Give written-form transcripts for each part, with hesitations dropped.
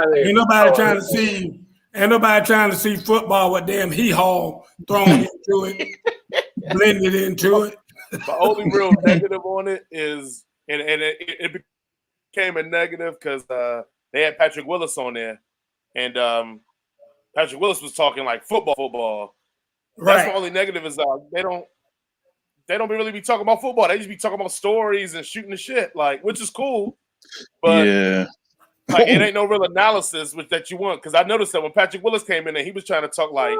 Ain't nobody trying to see football with damn hee-haw thrown into it, blended into it. The only real negative on it is, and it became a negative because they had Patrick Willis on there, and Patrick Willis was talking like football. That's the only negative is they don't really be talking about football. They just be talking about stories and shooting the shit, like, which is cool, but like, it ain't no real analysis that you want. Because I noticed that when Patrick Willis came in and he was trying to talk like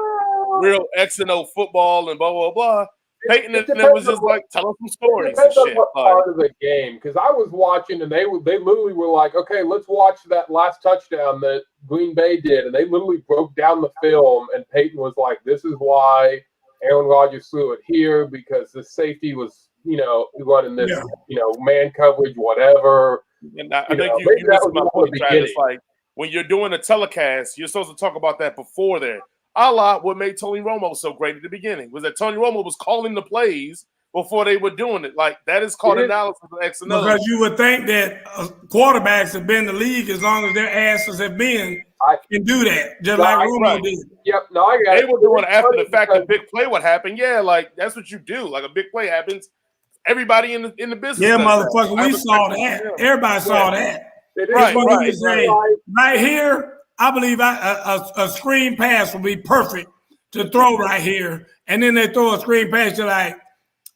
real X and O football and blah blah blah. Peyton and it was just like tell us some stories and shit. What part of the game? Because I was watching and they literally were like, okay, let's watch that last touchdown that Green Bay did, and they literally broke down the film. And Peyton was like, "This is why Aaron Rodgers threw it here because the safety was, running this, man coverage, whatever." And I think you missed my point, Travis. Like when you're doing a telecast, you're supposed to talk about that before there. A lot what made Tony Romo so great at the beginning was that Tony Romo was calling the plays before they were doing it. Like that is called analysis of X and O. Because you would think that quarterbacks have been in the league as long as their asses have been can do that, just like Romo did. Yep, I got it. They were doing it after the fact that big play would happen. Yeah, like that's what you do. Like a big play happens. Everybody in the business. Yeah, motherfucker, we saw that. Everybody saw that. Right here. I believe a screen pass will be perfect to throw right here, and then they throw a screen pass. You're like,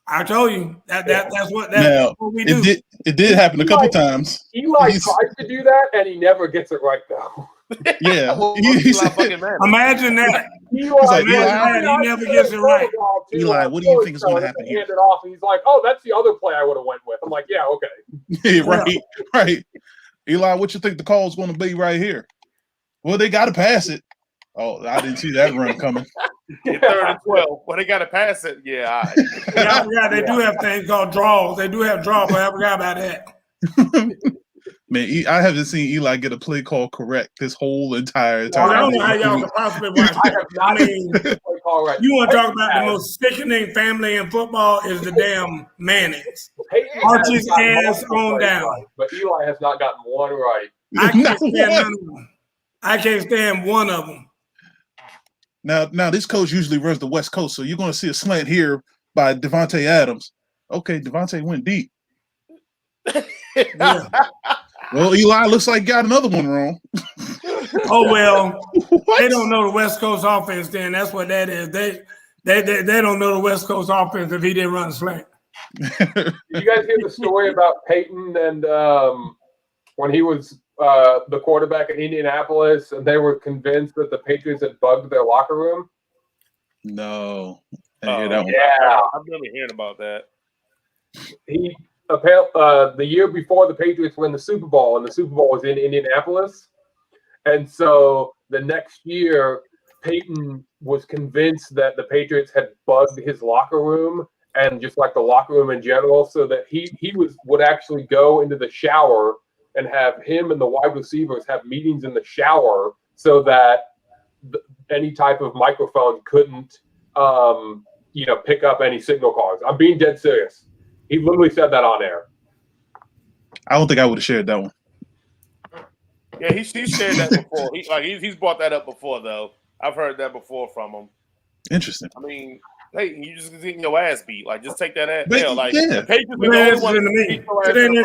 I told you that's what we do. It did happen a couple times. Eli tries to do that, and he never gets it right though. Yeah, imagine that. He never gets it right. Eli, what do you think is going to happen here? Hand it off, and he's like, "Oh, that's the other play I would have went with." I'm like, "Yeah, okay." Right. Eli, what you think the call is going to be right here? Well, they got to pass it. Oh, I didn't see that run coming. 3rd and 12. Well, they got to pass it. Yeah, they do have things called draws. They do have draws, but I forgot about that. Man, I haven't seen Eli get a play call correct this whole entire time. I don't know how y'all can possibly watch that. You want to talk about the most sickening family in football is the damn Mannings. Archie's ass on down. Right, but Eli has not gotten one right. I can't stand none of them. I can't stand one of them. Now this coach usually runs the West Coast, so you're going to see a slant here by Devontae Adams. Okay, Devontae went deep. Yeah. Well, Eli looks like he got another one wrong. Oh well, they don't know the West Coast offense. Then that's what that is. They don't know the West Coast offense if he didn't run a slant. Did you guys hear the story about Peyton and when he was the quarterback in Indianapolis, and they were convinced that the Patriots had bugged their locker room? No. Yeah, I've never heard about that. He the year before the Patriots win the Super Bowl, and the Super Bowl was in Indianapolis, and so the next year, Peyton was convinced that the Patriots had bugged his locker room and just like the locker room in general, so that he would actually go into the shower and have him and the wide receivers have meetings in the shower so that any type of microphone couldn't, pick up any signal calls. I'm being dead serious. He literally said that on air. I don't think I would have shared that one. Yeah, he's shared that before. He's brought that up before, though. I've heard that before from him. Interesting. I mean, hey, you just getting your ass beat. Like, just take that ass. The Patriots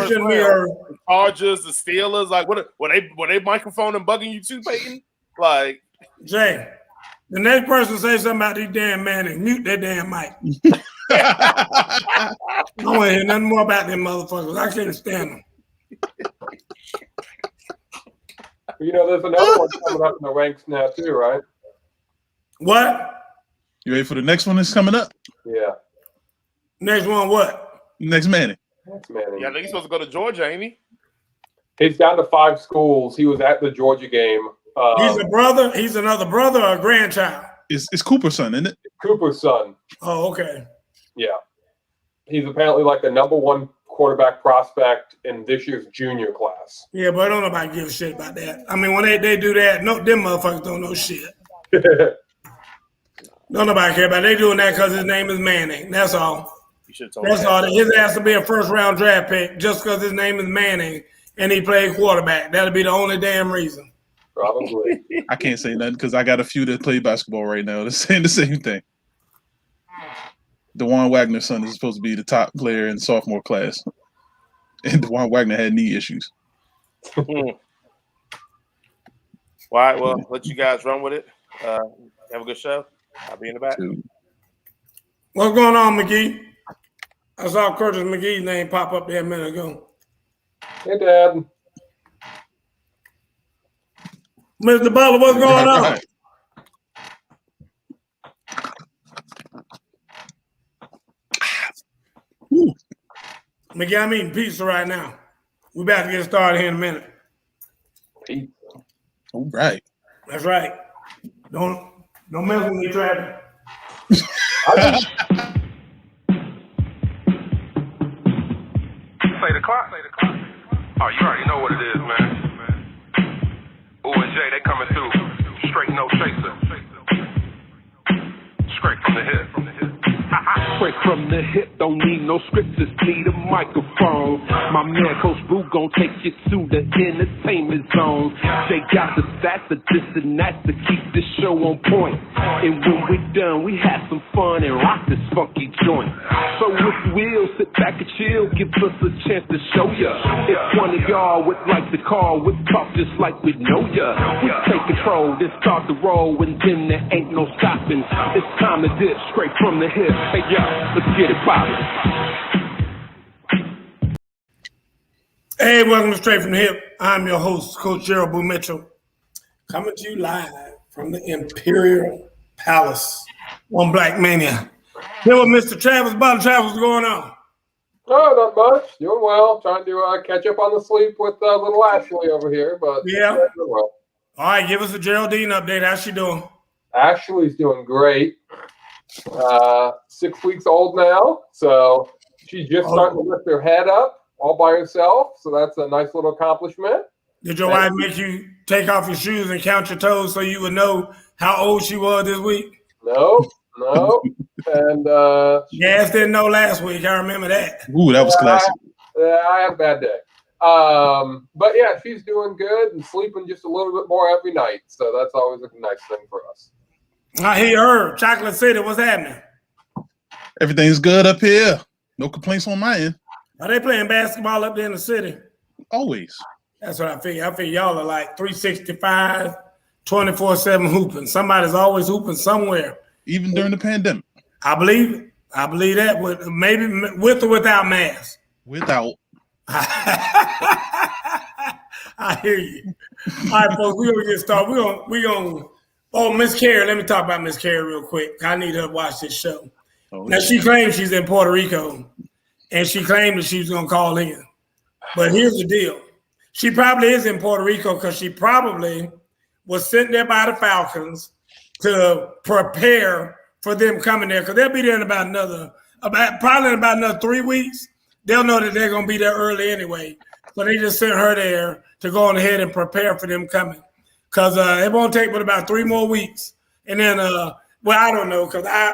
the Chargers, the Steelers. Like, were they microphone and bugging you too, Peyton? Like, Jay, the next person say something about these damn Mannings, mute that damn mic. I don't want to hear nothing more about them motherfuckers. I can't stand them. There's another one coming up in the ranks now too, right? What? You ready for the next one that's coming up? Yeah. Next one, what? Next Manning. Yeah, I think he's supposed to go to Georgia, ain't he? He's down to 5 schools. He was at the Georgia game. He's a brother. He's another brother or a grandchild. It's Cooper's son, isn't it? Cooper's son. Oh, okay. Yeah. He's apparently like the number 1 quarterback prospect in this year's junior class. Yeah, but don't nobody give a shit about that. I mean, when they do that, no, them motherfuckers don't know shit. Don't nobody care about it. They doing that because his name is Manning. That's all. That's all. His ass to be a first-round draft pick just because his name is Manning and he played quarterback. That'll be the only damn reason. Probably. I can't say nothing because I got a few that play basketball right now. They're saying the same thing. DeJuan Wagner's son is supposed to be the top player in the sophomore class. And DeJuan Wagner had knee issues. All right, well, let you guys run with it. Have a good show. I'll be in the back. What's going on, McGee? I saw Curtis McGee's name pop up there a minute ago. Hey, Dad. Mr. Butler, what's going on? Right. McGee, I'm eating pizza right now. We about to get started here in a minute. All right. That's right. Don't mess with me, Travis. Say the clock. Oh, you already know what it is, man. Ooh and J, they coming through. Straight no chaser. Straight from the hip. Straight from the hip, don't need no script, just need a microphone. My man Coach Boo gon' take you to the entertainment zone. They got the stats, the this and that to keep this show on point. And when we're done, we have some fun and rock this funky joint. So if you will, sit back and chill, give us a chance to show ya. If one of y'all would like to call, we'll talk just like we know ya. We take control, then start the roll, and then there ain't no stopping. It's time to dip straight from the hip. Hey, y'all, let's get it poppin'. Hey, welcome to Straight from the Hip. I'm your host, Coach Gerald Boo Mitchell, coming to you live from the Imperial Palace on Black Mania. Here with Mr. Travis Butler. Travis, what's going on? Oh, not much. Doing well. Trying to catch up on the sleep with little Ashley over here, but Yeah. doing well. All right, give us a Geraldine update. How's she doing? Ashley's doing great. 6 weeks old now, so she's just starting to lift her head up all by herself. So that's a nice little accomplishment. Did your wife make you take off your shoes and count your toes so you would know how old she was this week? No. And Gas didn't know last week. I remember that. Ooh, that was classic. I had a bad day. But yeah, she's doing good and sleeping just a little bit more every night. So that's always a nice thing for us. I hear her. Chocolate City, what's happening? Everything's good up here. No complaints on my end. Are they playing basketball up there in the city? Always. That's what I figure. I figure y'all are like 365, 24/7 hooping. Somebody's always hooping somewhere. Even during the pandemic. I believe it. I believe that. Maybe with or without masks. Without. I hear you. All right, folks, we're going to get started. We're going to Oh, Miss Carey, let me talk about Miss Carey real quick. I need her to watch this show. Now, she claims she's in Puerto Rico, and she claimed that she was going to call in. But here's the deal. She probably is in Puerto Rico because she probably was sent there by the Falcons to prepare for them coming there, because they'll be there in about another 3 weeks. They'll know that they're going to be there early anyway. So they just sent her there to go on ahead and prepare for them coming. Because it won't take but about 3 more weeks. And then, I don't know, because I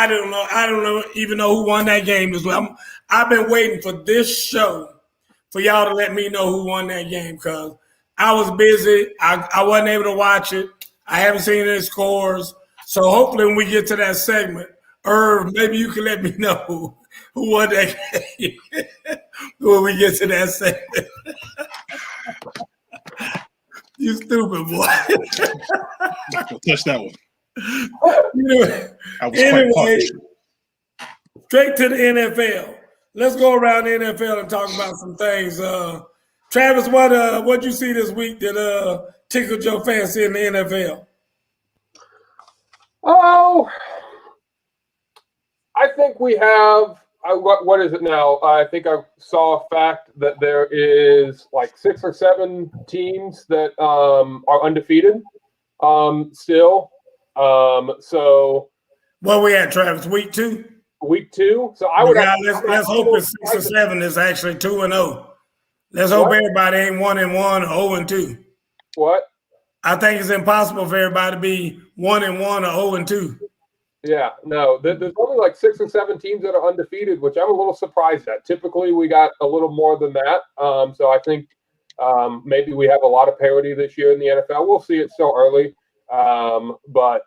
don't even know who won that game as well. I've been waiting for this show for y'all to let me know who won that game, because I was busy. I wasn't able to watch it. I haven't seen any scores. So hopefully when we get to that segment, Irv, maybe you can let me know who won that game when we get to that segment. You stupid boy. Don't touch that one. Anyway, straight to the NFL. Let's go around the NFL and talk about some things. Travis, what'd you see this week that tickled your fancy in the NFL? Oh, I think we have. What is it now? I think I saw a fact that there is like 6 or 7 teams that are undefeated still. So Where we at, Travis? Week 2? Week 2. So I would. Let's hope it's 6 or 7 is actually 2-0. Let's hope everybody ain't 1-1 or 0-2. What? I think it's impossible for everybody to be 1-1 or 0-2. Yeah, no, there's only like 6 or 7 teams that are undefeated, which I'm a little surprised at. Typically, we got a little more than that. So I think Maybe we have a lot of parity this year in the NFL. We'll see. It's still early. But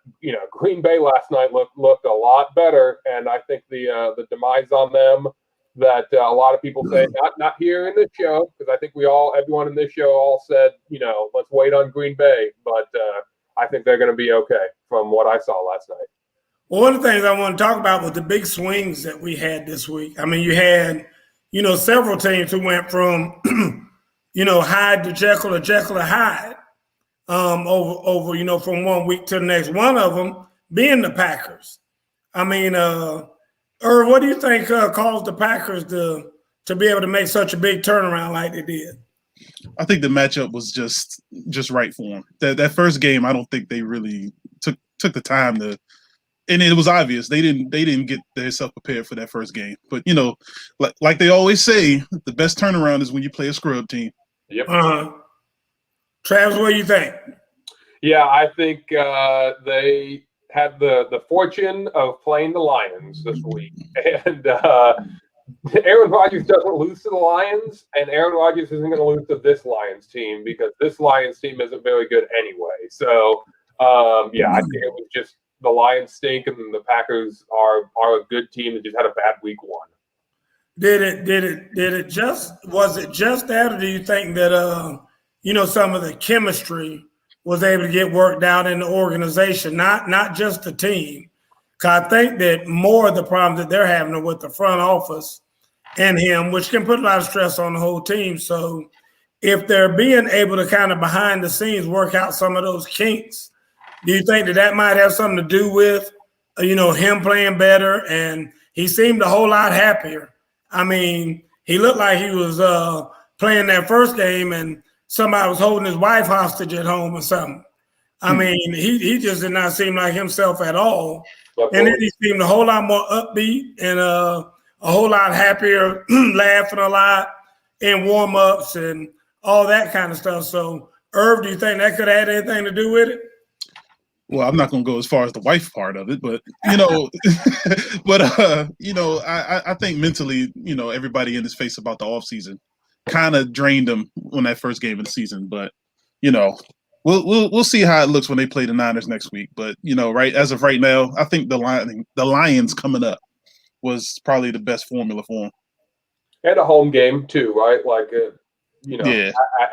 Green Bay last night looked a lot better, and I think the demise on them that a lot of people say not here in this show, because I think everyone in this show all said let's wait on Green Bay, but I think they're going to be okay from what I saw last night. Well, one of the things I want to talk about was the big swings that we had this week. I mean, you had several teams who went from Hyde to Jekyll or Jekyll to Hyde. Over from 1 week to the next. One of them being the Packers. I mean, Irv, what do you think caused the Packers to be able to make such a big turnaround like they did? I think the matchup was just right for them. That first game, I don't think they really took the time to, and it was obvious they didn't get themselves prepared for that first game. But like they always say, the best turnaround is when you play a scrub team. Yep. Travis, what do you think? Yeah, I think they had the fortune of playing the Lions this week. And Aaron Rodgers doesn't lose to the Lions, and Aaron Rodgers isn't going to lose to this Lions team because this Lions team isn't very good anyway. So, I think it was just the Lions stink, and the Packers are a good team that just had a bad week one. Was it just that, or do you think that some of the chemistry was able to get worked out in the organization, not just the team? Because I think that more of the problems that they're having are with the front office and him, which can put a lot of stress on the whole team. So if they're being able to kind of behind the scenes work out some of those kinks, do you think that might have something to do with, him playing better? And he seemed a whole lot happier. I mean, he looked like he was playing that first game and somebody was holding his wife hostage at home or something. I mean, he just did not seem like himself at all. And then he seemed a whole lot more upbeat and a whole lot happier, laughing a lot in warm-ups and all that kind of stuff. So, Irv, do you think that could have had anything to do with it? Well, I'm not going to go as far as the wife part of it, but, I think mentally, everybody in his face about the offseason kind of drained them on that first game of the season. But, we'll see how it looks when they play the Niners next week. But, right as of right now, I think the Lions coming up was probably the best formula for them. And a home game too, right? Like,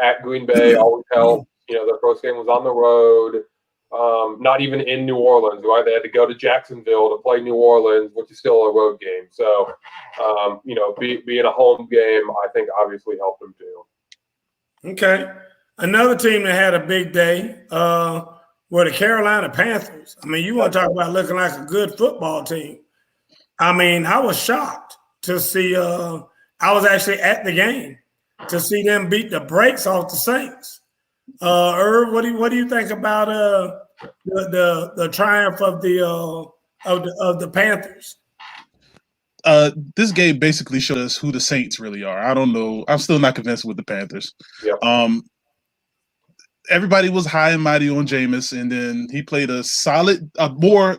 at Green Bay always helped. Their first game was on the road. Not even in New Orleans, right? They had to go to Jacksonville to play New Orleans, which is still a road game. So, being a home game, I think obviously helped them too. Okay. Another team that had a big day were the Carolina Panthers. I mean, you want to talk about looking like a good football team. I mean, I was shocked to see I was actually at the game to see them beat the brakes off the Saints. Irv, what do you think about the triumph of the Panthers? This game basically showed us who the Saints really are. I don't know. I'm still not convinced with the Panthers. Yep. Everybody was high and mighty on Jameis, and then he played a more.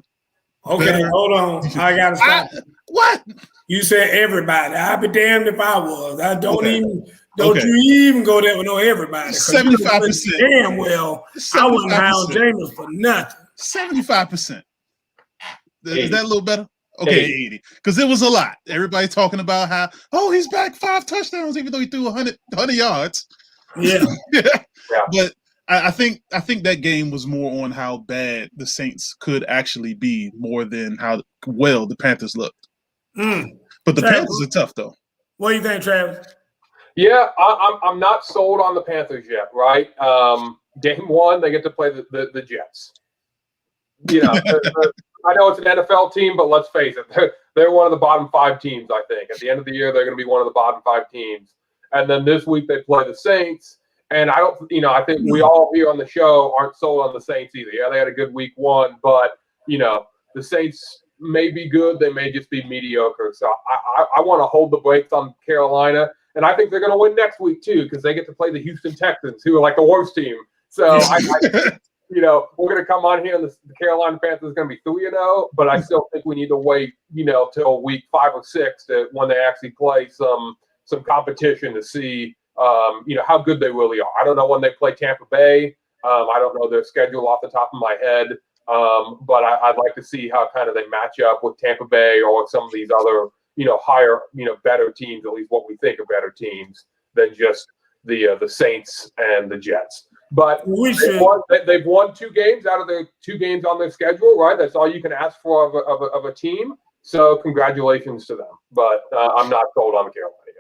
Okay, better. Hold on. I gotta stop. What? You said everybody. I'd be damned if I was. I don't Okay. you even go there with no everybody. 75%. Damn well, 75%. I wasn't high on Jameis for nothing. 75%. Is that a little better? Okay, 80. Because it was a lot. Everybody talking about how, he's back 5 touchdowns, even though he threw 100 yards. Yeah. But I think that game was more on how bad the Saints could actually be more than how well the Panthers looked. But the Panthers are tough, though. What do you think, Travis? Yeah, I'm not sold on the Panthers yet, right? Game 1, they get to play the Jets. I know it's an NFL team, but let's face it, they're one of the bottom 5 teams, I think. At the end of the year, they're going to be one of the bottom 5 teams. And then this week they play the Saints. And I think we all here on the show aren't sold on the Saints either. Yeah, they had a good week 1, but, the Saints may be good. They may just be mediocre. So I want to hold the brakes on Carolina. And I think they're going to win next week, too, because they get to play the Houston Texans, who are like the worst team. So, we're going to come on here, and the Carolina Panthers is going to be 3-0, but I still think we need to wait, till week 5 or 6 when they actually play some competition to see, how good they really are. I don't know when they play Tampa Bay. I don't know their schedule off the top of my head, but I'd like to see how kind of they match up with Tampa Bay or some of these other, higher, better teams, at least what we think are better teams than just the Saints and the Jets. But they've won 2 games out of the 2 games on their schedule, right? That's all you can ask for of a team. So congratulations to them. But I'm not sold on Carolina yet.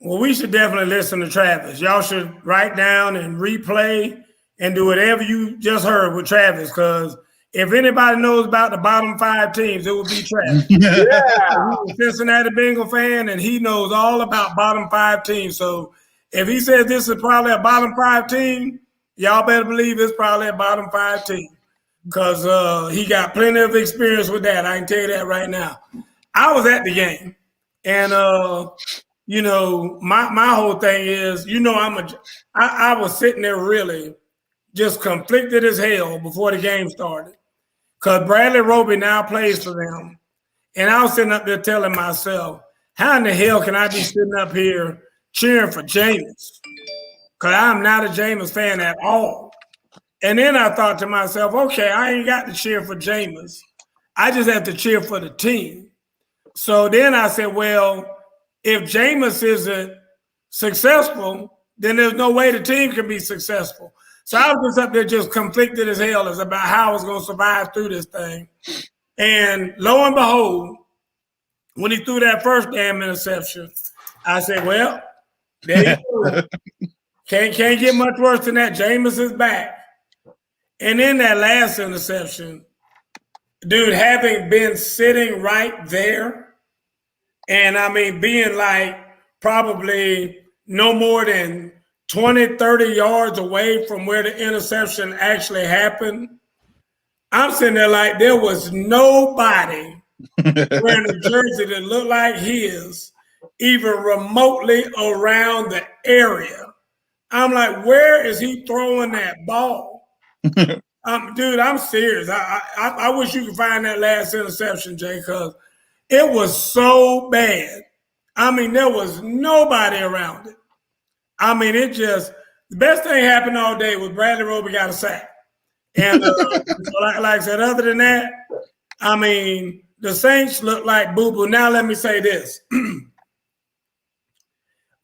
Well, we should definitely listen to Travis. Y'all should write down and replay and do whatever you just heard with Travis, because if anybody knows about the bottom 5 teams, it would be Travis. Yeah. He's a Cincinnati Bengal fan, and he knows all about bottom 5 teams. So if he says this is probably a bottom 5 team, y'all better believe it's probably a bottom 5 team, because he got plenty of experience with that. I can tell you that right now. I was at the game, and my whole thing is, I was sitting there really just conflicted as hell before the game started, because Bradley Roby now plays for them, and I was sitting up there telling myself, how in the hell can I be sitting up here cheering for Jameis? Because I'm not a Jameis fan at all. And then I thought to myself, okay, I ain't got to cheer for Jameis. I just have to cheer for the team. So then I said, well, if Jameis isn't successful, then there's no way the team can be successful. So I was just up there just conflicted as hell as about how I was going to survive through this thing. And lo and behold, when he threw that first damn interception, I said, well, there you go. Can't get much worse than that. Jameis is back. And then that last interception, dude, having been sitting right there, and being like probably no more than 20, 30 yards away from where the interception actually happened, I'm sitting there like there was nobody wearing a jersey that looked like his, even remotely around the area. I'm like, where is he throwing that ball? Dude, I'm serious. I wish you could find that last interception, Jay, because it was so bad. There was nobody around it. The best thing happened all day was Bradley Roby got a sack. And like I said, other than that, the Saints look like boo-boo. Now let me say this.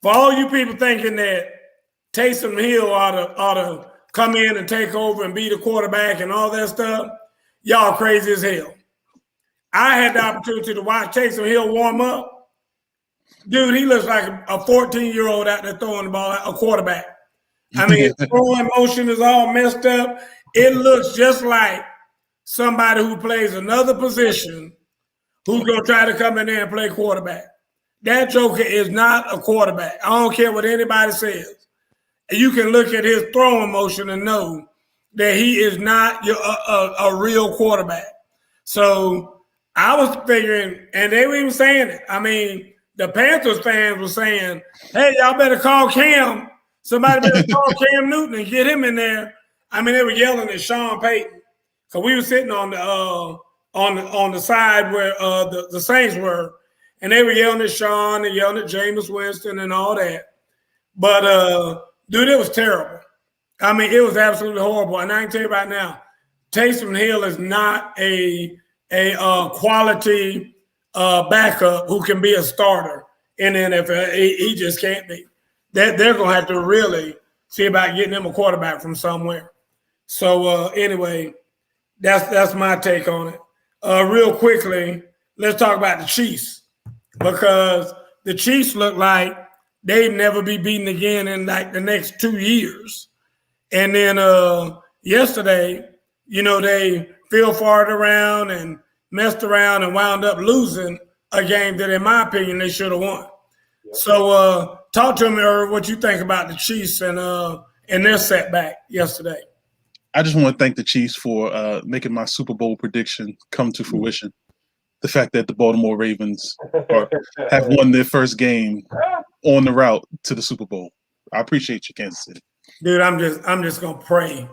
For all you people thinking that Taysom Hill ought to come in and take over and be the quarterback and all that stuff, y'all crazy as hell. I had the opportunity to watch Taysom Hill warm up. Dude, he looks like a 14-year-old out there throwing the ball, a quarterback. His throwing motion is all messed up. It looks just like somebody who plays another position who's going to try to come in there and play quarterback. That joker is not a quarterback. I don't care what anybody says. You can look at his throwing motion and know that he is not a real quarterback. So I was figuring, and they were even saying it. The Panthers fans were saying, hey, y'all better call Cam. Somebody better call Cam Newton and get him in there. They were yelling at Sean Payton. So we were sitting on the side where the Saints were, and they were yelling at Sean and yelling at Jameis Winston and all that. But dude, it was terrible. It was absolutely horrible. And I can tell you right now, Taysom Hill is not a quality backup who can be a starter in the NFL. He just can't be. They're going to have to really see about getting him a quarterback from somewhere. So anyway, that's my take on it. Real quickly, let's talk about the Chiefs, because the Chiefs look like they'd never be beaten again in like the next 2 years. And then yesterday, they field-farted around and messed around and wound up losing a game that, in my opinion, they should have won. Yep. So talk to me, Irv, what you think about the Chiefs and their setback yesterday. I just want to thank the Chiefs for making my Super Bowl prediction come to fruition. The fact that the Baltimore Ravens have won their first game on the route to the Super Bowl. I appreciate you, Kansas City. Dude, I'm just gonna pray.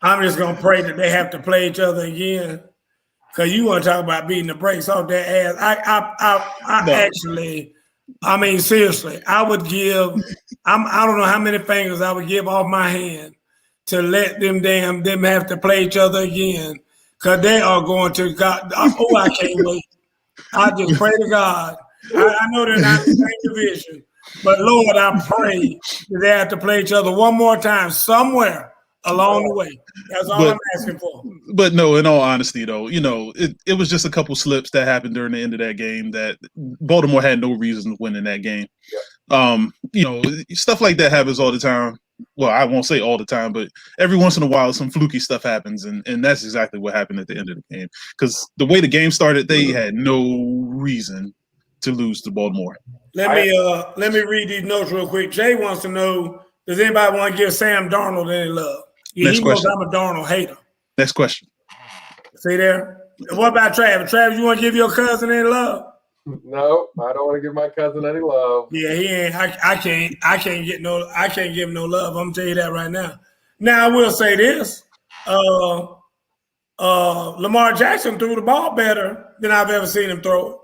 I'm just gonna pray that they have to play each other again. Cause you want to talk about beating the brakes off their ass. I mean, seriously, I would give. I don't know how many fingers I would give off my hand to let them have to play each other again, because they are going to God. Oh, I can't wait. I just pray to God. I know they're not in the same division, but Lord, I pray that they have to play each other one more time somewhere along the way. That's all I'm asking for. But no, in all honesty, though, it was just a couple slips that happened during the end of that game that Baltimore had no reason to win in that game. Stuff like that happens all the time. Well, I won't say all the time, but every once in a while, some fluky stuff happens, and that's exactly what happened at the end of the game. Because the way the game started, they had no reason to lose to Baltimore. Let me read these notes real quick. Jay wants to know: does anybody want to give Sam Darnold any love? Yeah, he knows I'm a Darnold hater. Next question. See there? What about Travis? Travis, you want to give your cousin any love? No, I don't want to give my cousin any love. Yeah, he ain't. I can't give him no love. I'm gonna tell you that right now. Now I will say this: Lamar Jackson threw the ball better than I've ever seen him throw it.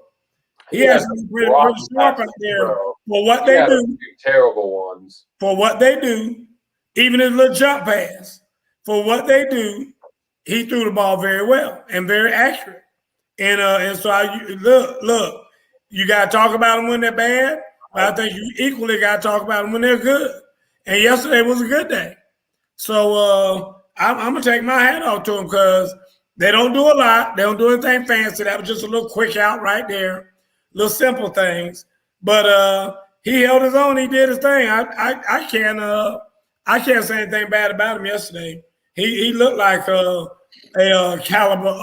He has some pretty sharp out there for what they do. Terrible ones for what they do. Even his little jump pass for what they do, he threw the ball very well and very accurate. And so look. You got to talk about them when they're bad, but I think you equally got to talk about them when they're good. And yesterday was a good day. So I'm going to take my hat off to them because they don't do a lot. They don't do anything fancy. That was just a little quick out right there, little simple things. But he held his own. He did his thing. I can't say anything bad about him yesterday. He looked like a caliber,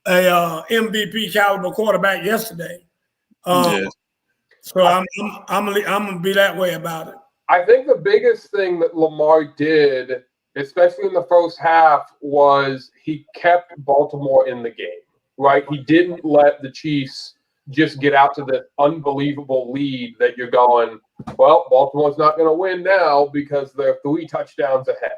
MVP caliber quarterback yesterday. So I'm gonna be that way about it. I think the biggest thing that Lamar did, especially in the first half, was he kept Baltimore in the game. Right? He didn't let the Chiefs just get out to the unbelievable lead that you're going, well, Baltimore's not going to win now because they're 3 touchdowns ahead.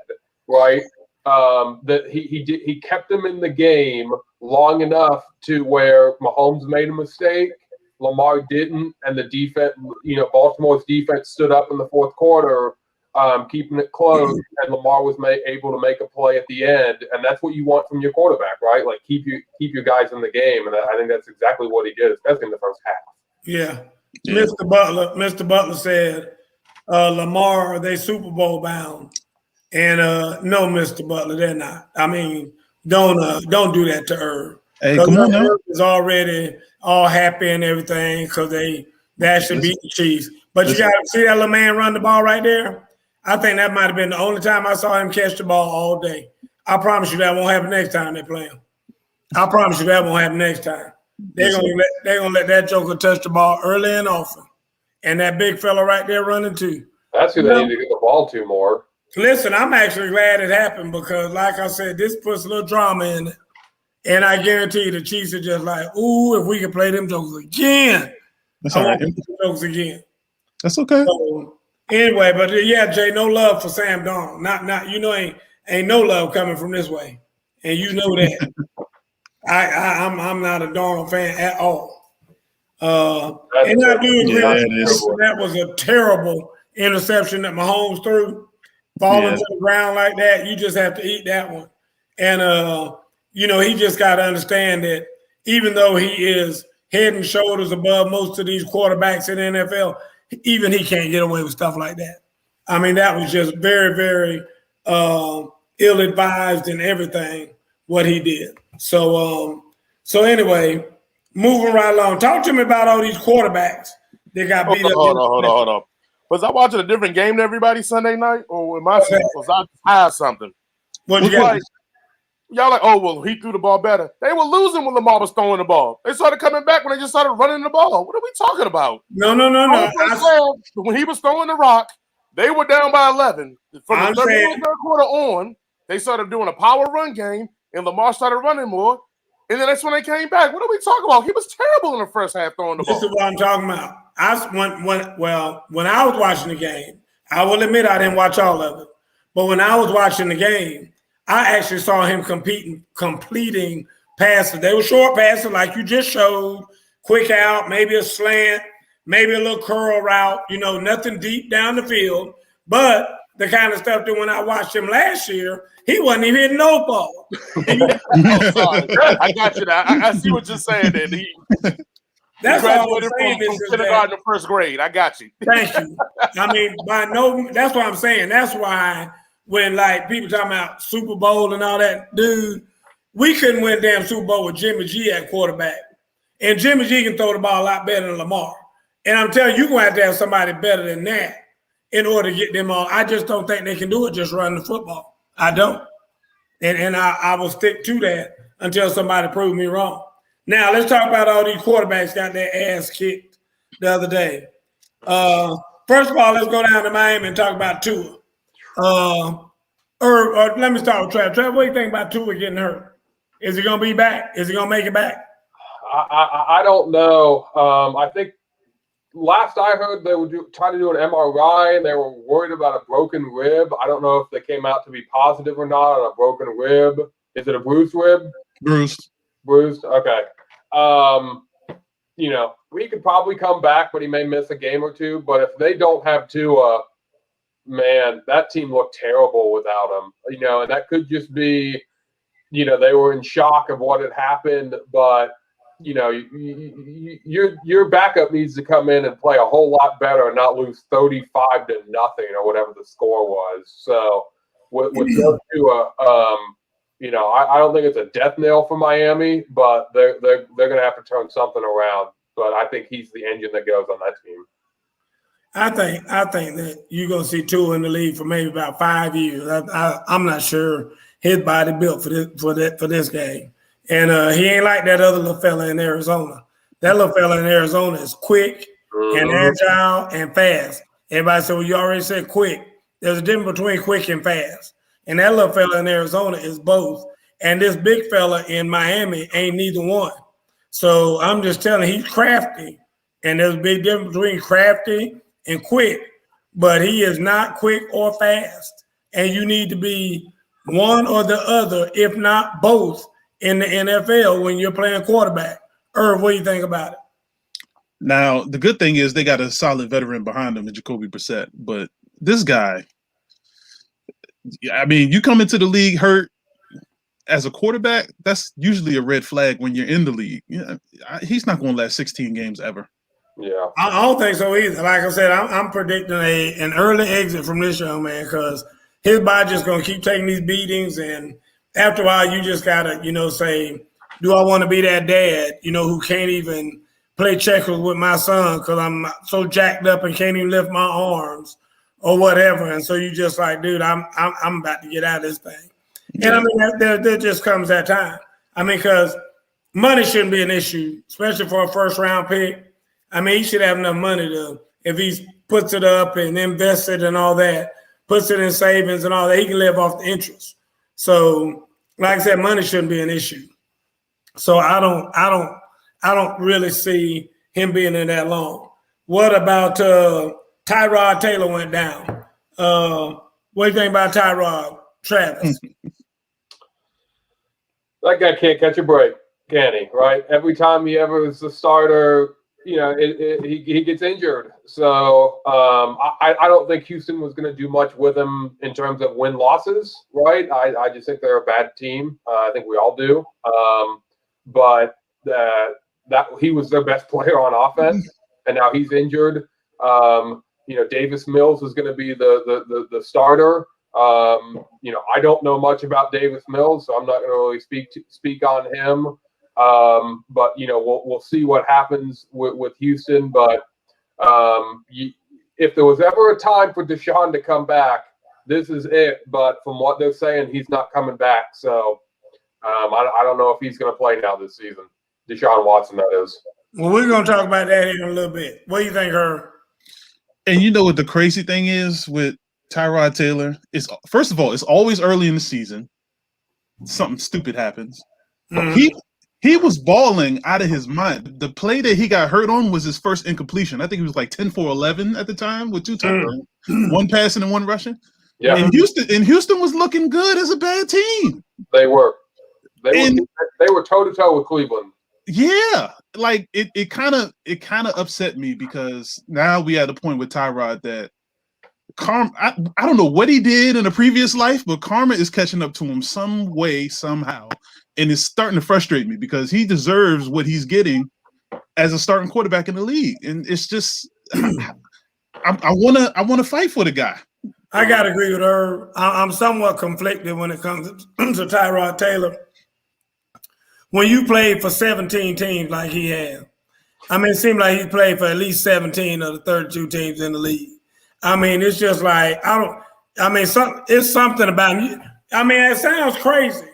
Right? That he kept them in the game long enough to where Mahomes made a mistake, Lamar didn't, and the defense, Baltimore's defense stood up in the fourth quarter, keeping it close, and Lamar was able to make a play at the end, and that's what you want from your quarterback, right? Like keep your guys in the game, and I think that's exactly what he did, especially in the first half. Yeah. Mr. Butler said, Lamar, they Super Bowl bound. And no, Mr. Butler, they're not. I mean, don't do that to Herb. Hey, come on now. Herb is already all happy and everything because they actually beat the Chiefs. But you got to see that little man run the ball right there. I think that might have been the only time I saw him catch the ball all day. I promise you that won't happen next time they play him. I promise you that won't happen next time. They're gonna let that joker touch the ball early and often. And that big fella right there running too. That's who they need to get the ball to more. Listen, I'm actually glad it happened because, like I said, this puts a little drama in it. And I guarantee you the Chiefs are just like, ooh, if we can play them jokers again. That's all right. Jokers again. That's okay. So, anyway, but yeah, Jay, no love for Sam Darnold. Not ain't no love coming from this way. And you know that. I'm not a Darnold fan at all. And I do agree that was a terrible interception that Mahomes threw. Falling to the ground like that, you just have to eat that one. And, he just got to understand that even though he is head and shoulders above most of these quarterbacks in the NFL, even he can't get away with stuff like that. I mean, that was just very, very ill-advised and everything, what he did. So anyway, moving right along. Talk to me about all these quarterbacks that got beat up. Hold on. Was I watching a different game than everybody Sunday night, or was I high something? What you got? Y'all like, oh, well, he threw the ball better. They were losing when Lamar was throwing the ball. They started coming back when they just started running the ball. What are we talking about? No. When he was throwing the rock, they were down by 11. From the third quarter on, they started doing a power run game, and Lamar started running more. And then that's when they came back. What are we talking about? He was terrible in the first half throwing the ball. This is what I'm talking about. When I was watching the game, I will admit I didn't watch all of it. But when I was watching the game, I actually saw him completing passes. They were short passes like you just showed, quick out, maybe a slant, maybe a little curl route, nothing deep down the field. But the kind of stuff that when I watched him last year, he wasn't even hitting no ball. Sorry. I got you now. I see what you're saying there. That's all I'm saying. From kindergarten to first grade. I got you. Thank you. I mean, that's what I'm saying. That's why when people talking about Super Bowl and all that, dude, we couldn't win damn Super Bowl with Jimmy G at quarterback. And Jimmy G can throw the ball a lot better than Lamar. And I'm telling you, you're going to have somebody better than that in order to get them all. I just don't think they can do it just running the football. I don't. And I will stick to that until somebody proves me wrong. Now, let's talk about all these quarterbacks got their ass kicked the other day. First of all, let's go down to Miami and talk about Tua. Let me start with Trav. Trav, what do you think about Tua getting hurt? Is he going to be back? Is he going to make it back? I don't know. I think last I heard they were trying to do an MRI and they were worried about a broken rib. I don't know if they came out to be positive or not on a broken rib. Is it a bruised rib? Bruised. Okay. We could probably come back, but he may miss a game or two. But if they don't have Tua, man, that team looked terrible without him. And that could just be, they were in shock of what had happened, but your backup needs to come in and play a whole lot better and not lose 35-0 or whatever the score was. So with those two, I don't think it's a death nail for Miami, but they're going to have to turn something around. But I think he's the engine that goes on that team. I think that you're going to see Tua in the league for maybe about 5 years. I'm not sure his body built for this game. And he ain't like that other little fella in Arizona. That little fella in Arizona is quick and agile and fast. Everybody said, well, you already said quick. There's a difference between quick and fast. And that little fella in Arizona is both. And this big fella in Miami ain't neither one. So I'm just telling you, he's crafty. And there's a big difference between crafty and quick. But he is not quick or fast. And you need to be one or the other, if not both, in the NFL when you're playing quarterback. Irv, what do you think about it? Now, the good thing is they got a solid veteran behind them in Jacoby Brissett. But this guy, I mean, you come into the league hurt as a quarterback, that's usually a red flag when you're in the league. He's not going to last 16 games ever. Yeah, I don't think so either. Like I said, I'm predicting an early exit from this young man because his body just going to keep taking these beatings, and after a while, you just gotta, say, do I want to be that dad, who can't even play checkers with my son because I'm so jacked up and can't even lift my arms or whatever. And so you just like, dude, I'm about to get out of this thing. And I mean, there just comes that time. I mean, because money shouldn't be an issue, especially for a first round pick. I mean, he should have enough money to, if he puts it up and invests it and all that, puts it in savings and all that, he can live off the interest. So, like I said, money shouldn't be an issue. So I don't really see him being in that long. What about Tyrod Taylor went down? What do you think about Tyrod, Travis? That guy can't catch a break, can he? Right? Every time he ever is a starter, he gets injured. So I don't think Houston was going to do much with him in terms of win-losses, right? I just think they're a bad team. I think we all do. But that he was their best player on offense, and now he's injured. Davis Mills is going to be the starter. I don't know much about Davis Mills, so I'm not going to really speak on him. But we'll see what happens with Houston. But if there was ever a time for DeShaun to come back, this is it. But from what they're saying, he's not coming back. So I don't know if he's going to play now this season. DeShaun Watson, that is. Well, we're going to talk about that in a little bit. What do you think, Herb? And you know what the crazy thing is with Tyrod Taylor? First of all, it's always early in the season. Something stupid happens. Mm-hmm. He was balling out of his mind. The play that he got hurt on was his first incompletion. I think he was like 10 for 11 at the time with 2 touchdowns, 1 passing and 1 rushing. Yeah. And Houston was looking good as a bad team. They were. They were toe to toe with Cleveland. Yeah. like it kind of upset me because now we at a point with Tyrod that karma. I don't know what he did in a previous life, but karma is catching up to him some way, somehow, and it's starting to frustrate me because he deserves what he's getting as a starting quarterback in the league, and it's just I want to fight for the guy. I gotta agree with her. I'm somewhat conflicted when it comes to Tyrod Taylor. When you played for 17 teams like he has, I mean, it seemed like he played for at least 17 of the 32 teams in the league. I mean, it's just like, it's something about him. I mean, it sounds crazy,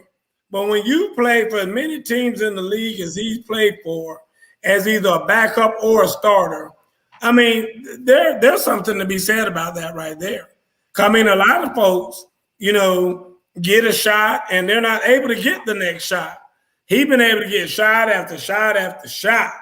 but when you play for as many teams in the league as he's played for, as either a backup or a starter, I mean, there's something to be said about that right there. I mean, a lot of folks, get a shot and they're not able to get the next shot. He's been able to get shot after shot after shot.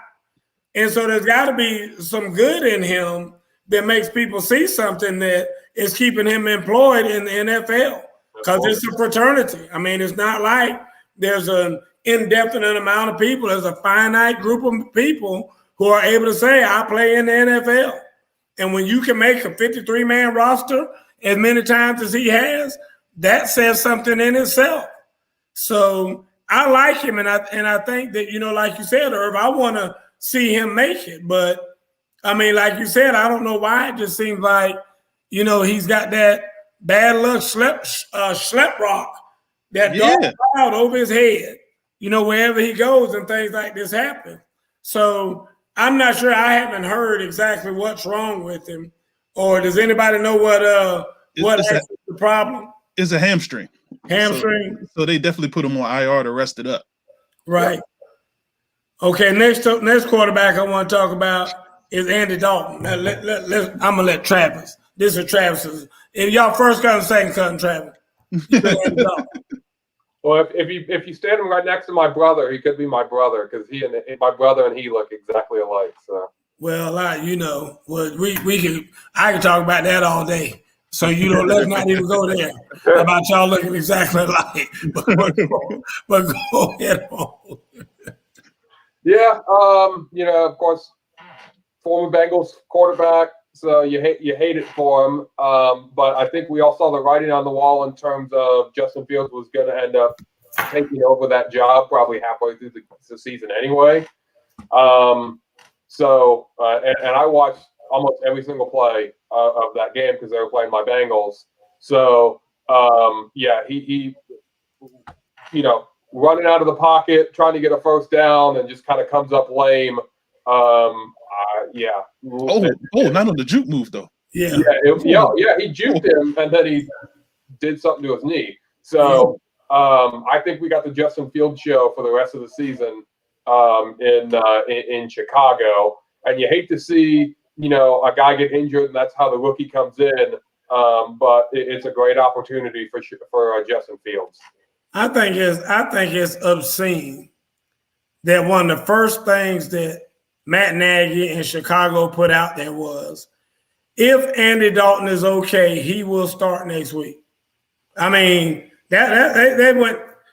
And so there's got to be some good in him that makes people see something that is keeping him employed in the NFL because it's a fraternity. I mean, it's not like there's an indefinite amount of people. There's a finite group of people who are able to say, I play in the NFL. And when you can make a 53-man roster as many times as he has, that says something in itself. So I like him, and I think that, like you said, Irv, I want to see him make it. But, I mean, like you said, I don't know why. It just seems like, he's got that bad luck schlep rock, that dark cloud over his head, wherever he goes and things like this happen. So I'm not sure. I haven't heard exactly what's wrong with him. Or does anybody know what is the problem? It's a hamstring. Hamstring. So they definitely put him on IR to rest it up. Right. Okay, next quarterback I want to talk about is Andy Dalton. Now, I'm going to let Travis. This is Travis's. If y'all first cut and second cut, Travis. Well, if you stand him right next to my brother, he could be my brother because my brother and he look exactly alike. So. Well, I can talk about that all day. So let's not even go there about y'all looking exactly alike. But go ahead on. Yeah, of course, former Bengals quarterback. So you hate it for him. But I think we all saw the writing on the wall in terms of Justin Fields was going to end up taking over that job probably halfway through the season anyway. So I watched almost every single play of that game because they were playing my Bengals. So he running out of the pocket, trying to get a first down, and just kind of comes up lame. Not on the juke move though. He juked him, and then he did something to his knee. So I think we got the Justin Fields show for the rest of the season in Chicago, and you hate to see a guy get injured, and that's how the rookie comes in. But it's a great opportunity for Justin Fields. I think it's obscene that one of the first things that Matt Nagy in Chicago put out there was, if Andy Dalton is okay, he will start next week. I mean, that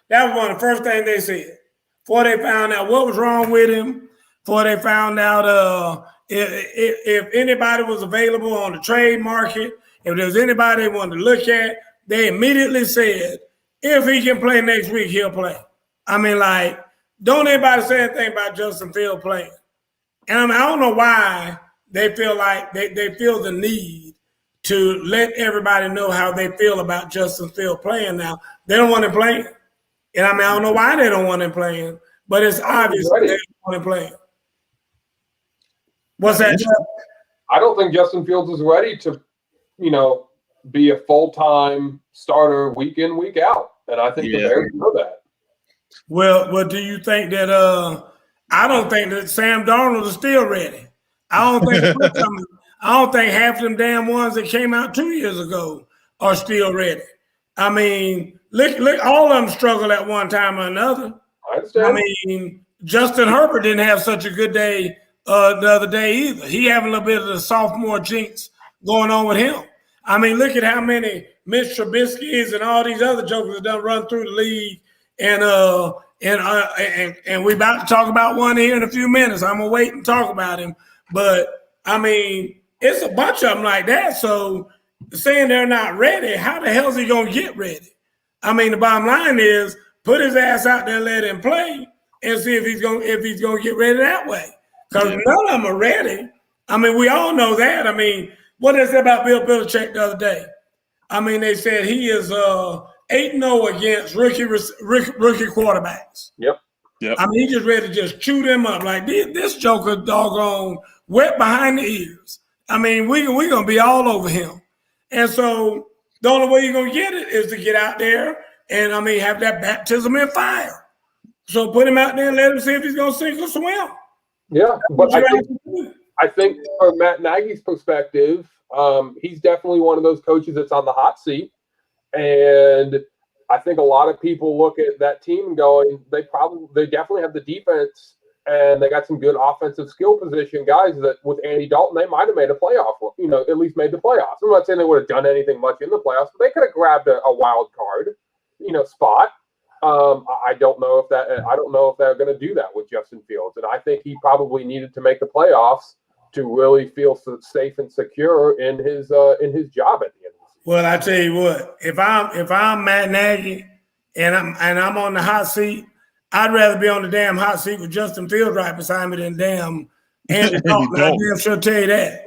was one of the first things they said before they found out what was wrong with him, before they found out if anybody was available on the trade market, if there was anybody they wanted to look at, they immediately said, if he can play next week, he'll play. I mean, like, don't anybody say anything about Justin Fields playing. And I don't know why they feel like they feel the need to let everybody know how they feel about Justin Fields playing now. They don't want him playing. And I don't know why they don't want him playing, but it's obvious they don't want him playing. What's that? I don't think Justin Fields is ready to, be a full-time starter week in, week out. And I think the Bears know that. Well, do you think that I don't think that Sam Darnold is still ready. I don't think half of them damn ones that came out 2 years ago are still ready. I mean, look, all of them struggled at one time or another. I understand. I mean, Justin Herbert didn't have such a good day the other day either. He having a little bit of the sophomore jinx going on with him. I mean, look at how many Mitch Trubisky's and all these other jokers that done run through the league and we're about to talk about one here in a few minutes. I'm gonna wait and talk about him, but I mean, it's a bunch of them like that. So saying they're not ready, how the hell is he gonna get ready? I mean, the bottom line is put his ass out there and let him play and see if he's gonna get ready that way. Because none of them are ready. I mean, we all know that. I mean, what did they say about Bill Belichick the other day? I mean, they said he is 8-0 against rookie quarterbacks. Yep. I mean, he just ready to just chew them up. Like, this joker doggone wet behind the ears. I mean, we going to be all over him. And so the only way you're going to get it is to get out there and, I mean, have that baptism in fire. So put him out there and let him see if he's going to sink or swim. Yeah, but I think from Matt Nagy's perspective, he's definitely one of those coaches that's on the hot seat. And I think a lot of people look at that team going, they definitely have the defense and they got some good offensive skill position guys that with Andy Dalton, they might have made a playoff, at least made the playoffs. I'm not saying they would have done anything much in the playoffs, but they could have grabbed a wild card, spot. I don't know if they're going to do that with Justin Fields. And I think he probably needed to make the playoffs to really feel safe and secure in his job at the end of the season. Well, I tell you what, if I'm Matt Nagy and I'm on the hot seat, I'd rather be on the damn hot seat with Justin Fields right beside me than damn Andy Dalton. I damn sure tell you that.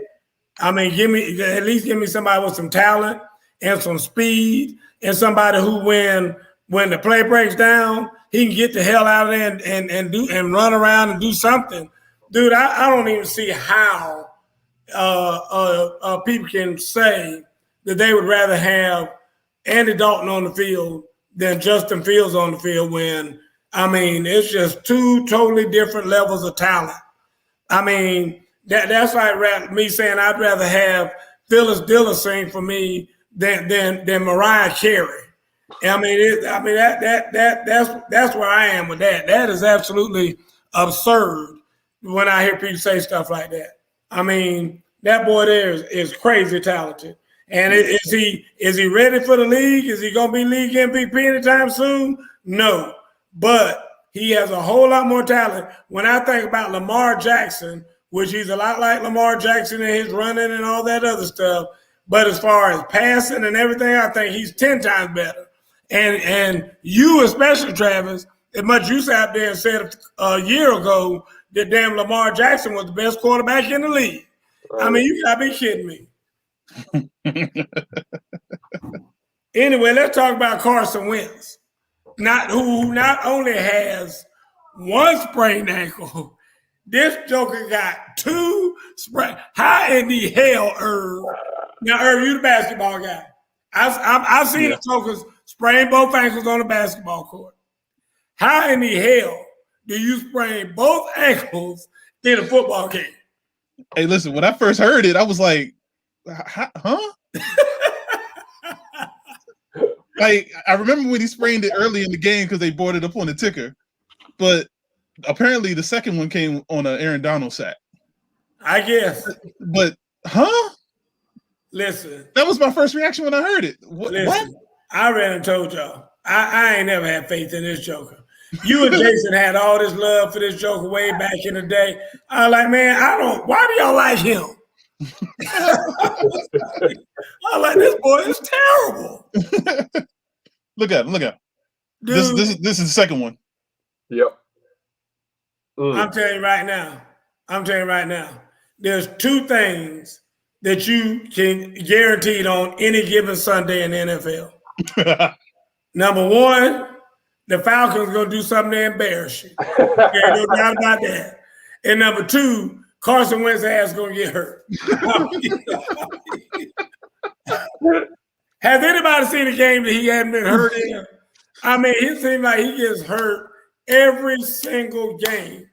I mean, at least give me somebody with some talent and some speed and somebody who when the play breaks down, he can get the hell out of there and run around and do something. Dude, I don't even see how people can say that they would rather have Andy Dalton on the field than Justin Fields on the field when, I mean, it's just two totally different levels of talent. I mean, that's like me saying I'd rather have Phyllis Diller sing for me than Mariah Carey. I mean, that's where I am with that. That is absolutely absurd when I hear people say stuff like that. I mean, that boy there is crazy talented. And is he ready for the league? Is he going to be league MVP anytime soon? No. But he has a whole lot more talent. When I think about Lamar Jackson, which he's a lot like Lamar Jackson in his running and all that other stuff, but as far as passing and everything, I think he's 10 times better. And you especially, Travis, as much you sat out there and said a year ago that damn Lamar Jackson was the best quarterback in the league. I mean, you got to be kidding me. Anyway, let's talk about Carson Wentz. Who not only has one sprained ankle, this joker got 2 sprained. How in the hell, Irv? Now, Irv, you the basketball guy. I've seen the jokers sprain both ankles on the basketball court. How in the hell do you sprain both ankles in a football game? Hey, listen, when I first heard it, I was like, huh? Like, I remember when he sprained it early in the game because they brought it up on the ticker. But apparently the second one came on an Aaron Donald sack. I guess. But, huh? Listen. That was my first reaction when I heard it. Listen, what? I ran and told y'all. I ain't never had faith in this joker. You and Jason had all this love for this joker way back in the day. I was like, man, why do y'all like him? I was like, this boy is terrible. Look at him. Dude, this is the second one. Yep. I'm telling you right now. There's 2 things that you can guarantee on any given Sunday in the NFL. Number 1, the Falcons going to do something to embarrass you. No doubt about that. And number 2, Carson Wentz's ass going to get hurt. Has anybody seen a game that he hadn't been hurt in? I mean, it seems like he gets hurt every single game.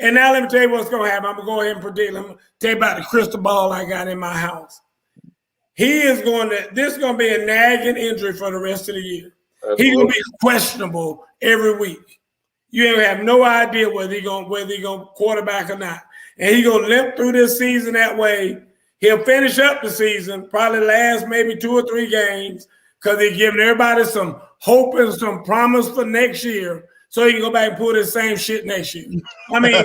And now let me tell you what's going to happen. I'm going to go ahead and predict. I'm going to tell you about the crystal ball I got in my house. This is going to be a nagging injury for the rest of the year. He's going to be questionable every week. You ain't have no idea whether he's going to quarterback or not. And he's going to limp through this season that way. He'll finish up the season, probably last maybe 2 or 3 games, because they're giving everybody some hope and some promise for next year so he can go back and pull the same shit next year. I mean,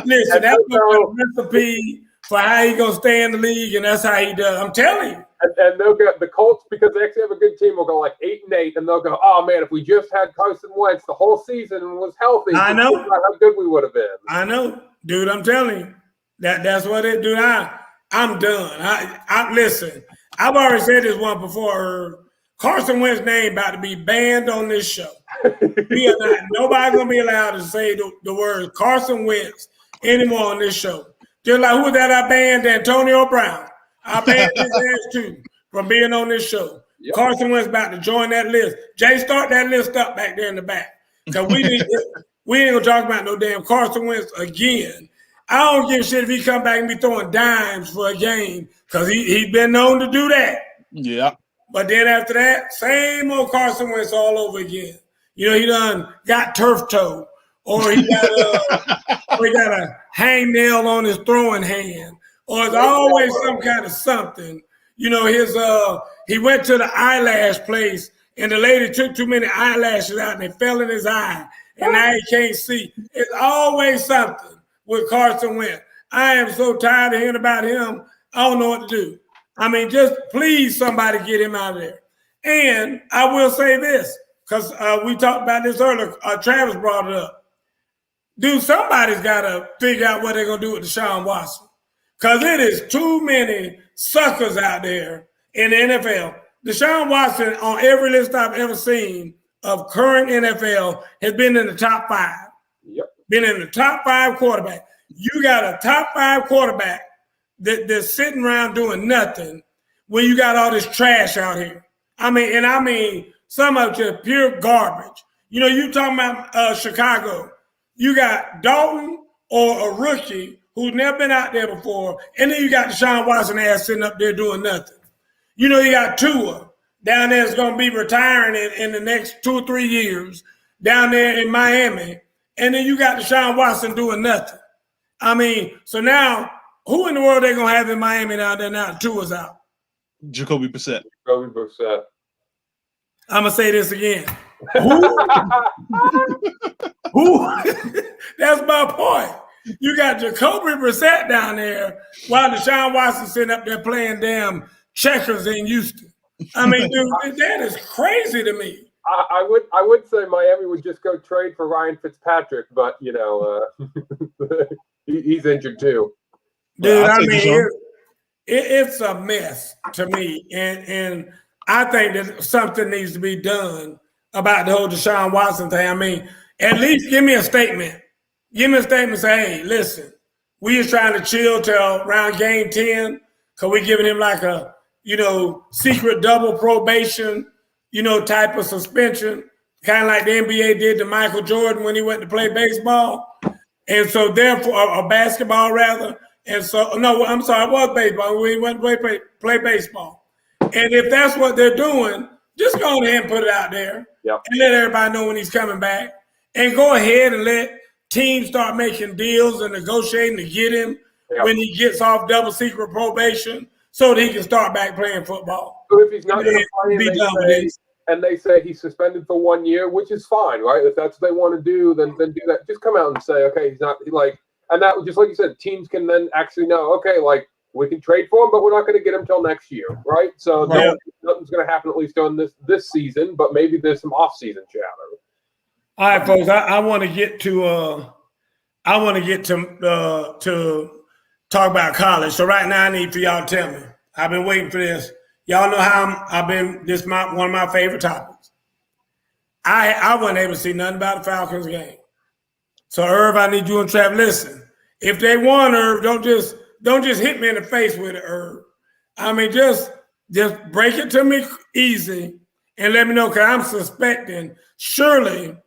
listen, that's the recipe for how he going to stay in the league, and that's how he does. I'm telling you. And they'll get the Colts, because they actually have a good team, will go like 8-8, and they'll go, oh man, if we just had Carson Wentz the whole season and was healthy, I know how good we would have been. I know, dude. I'm telling you that's what it do. I'm done. I listen. I've already said this one before. Carson Wentz's name about to be banned on this show. Nobody's gonna be allowed to say the word Carson Wentz anymore on this show. Just like who was that I banned? Antonio Brown. I banned his ass too from being on this show. Yep. Carson Wentz about to join that list. Jay, start that list up back there in the back. Because we ain't gonna talk about no damn Carson Wentz again. I don't give a shit if he come back and be throwing dimes for a game, because he's been known to do that. Yeah. But then after that, same old Carson Wentz all over again. You know, he done got turf toe, or he got a hangnail on his throwing hand, or it's always some kind of something. You know, he went to the eyelash place, and the lady took too many eyelashes out, and they fell in his eye, and now he can't see. It's always something with Carson Wentz. I am so tired of hearing about him. I don't know what to do. I mean, just please somebody get him out of there. And I will say this, because we talked about this earlier. Travis brought it up. Dude, somebody's got to figure out what they're going to do with DeShaun Watson, because it is too many suckers out there in the NFL. DeShaun Watson, on every list I've ever seen of current NFL, has been in the top 5. Yep. Been in the top 5 quarterback. You got a top 5 quarterback that's sitting around doing nothing when you got all this trash out here. I mean, some of just pure garbage. You know, you talking about Chicago. You got Dalton, or a rookie who's never been out there before, and then you got DeShaun Watson ass sitting up there doing nothing. You know, you got Tua down there that's going to be retiring in the next 2 or 3 years down there in Miami, and then you got DeShaun Watson doing nothing. I mean, so now who in the world they going to have in Miami down there now Tua's out? Jacoby Brissett. Jacoby Brissett. I'm going to say this again. Who? That's my point. You got Jacoby Brissett down there while DeShaun Watson sitting up there playing damn checkers in Houston. I mean, dude, that is crazy to me. I would say Miami would just go trade for Ryan Fitzpatrick, but you know he's injured too. Dude, I mean, it's a mess to me, and I think that something needs to be done about the whole DeShaun Watson thing. I mean, at least give me a statement. Give me a statement. Say, hey, listen, we is trying to chill till around game 10 because we're giving him like a, secret double probation, type of suspension, kind of like the NBA did to Michael Jordan when he went to play baseball. And so therefore, or basketball rather. And so, no, I'm sorry, it was baseball. We went to play baseball. And if that's what they're doing, just go ahead and put it out there. Yep. And let everybody know when he's coming back. And go ahead and let teams start making deals and negotiating to get him when he gets off double secret probation so that he can start back playing football. So if he's not going to play and they say he's suspended for 1 year, which is fine, right? If that's what they want to do, then do that. Just come out and say, okay, he's not and that just like you said, teams can then actually know, okay, we can trade for him, but we're not going to get him till next year, right? So nothing's going to happen at least during this season, but maybe there's some off-season chatter. All right, folks. I want to get to talk about college. So right now, I need for y'all to tell me. I've been waiting for this. Y'all know how this is one of my favorite topics. I wasn't able to see nothing about the Falcons game. So Irv, I need you and Trav. Listen, if they won, Irv, don't just hit me in the face with it, Irv. I mean, just break it to me easy and let me know, because I'm suspecting surely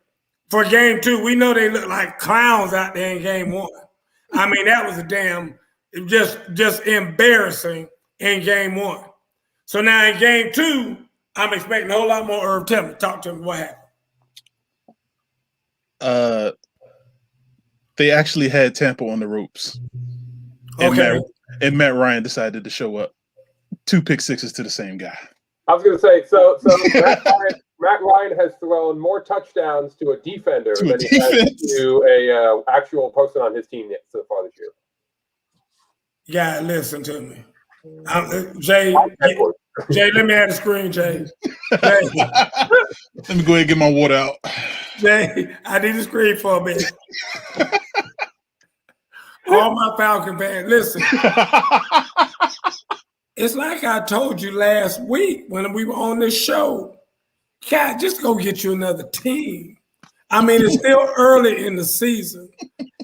for game 2, we know they look like clowns out there in game 1. I mean, that was a damn just embarrassing in game 1. So now in game 2, I'm expecting a whole lot more. Irv, tell me, talk to me, what happened? They actually had Tampa on the ropes. Okay. And Matt Ryan decided to show up 2 pick sixes to the same guy. I was going to say, so Matt Ryan has thrown more touchdowns to a defender than he has to a actual person on his team yet so far this year. Yeah, listen to me. Jay, let me have the screen, Jay. Let me go ahead and get my water out. Jay, I need a screen for a minute. All my Falcon fans, listen. It's like I told you last week when we were on this show. God, just go get you another team. I mean, it's still early in the season.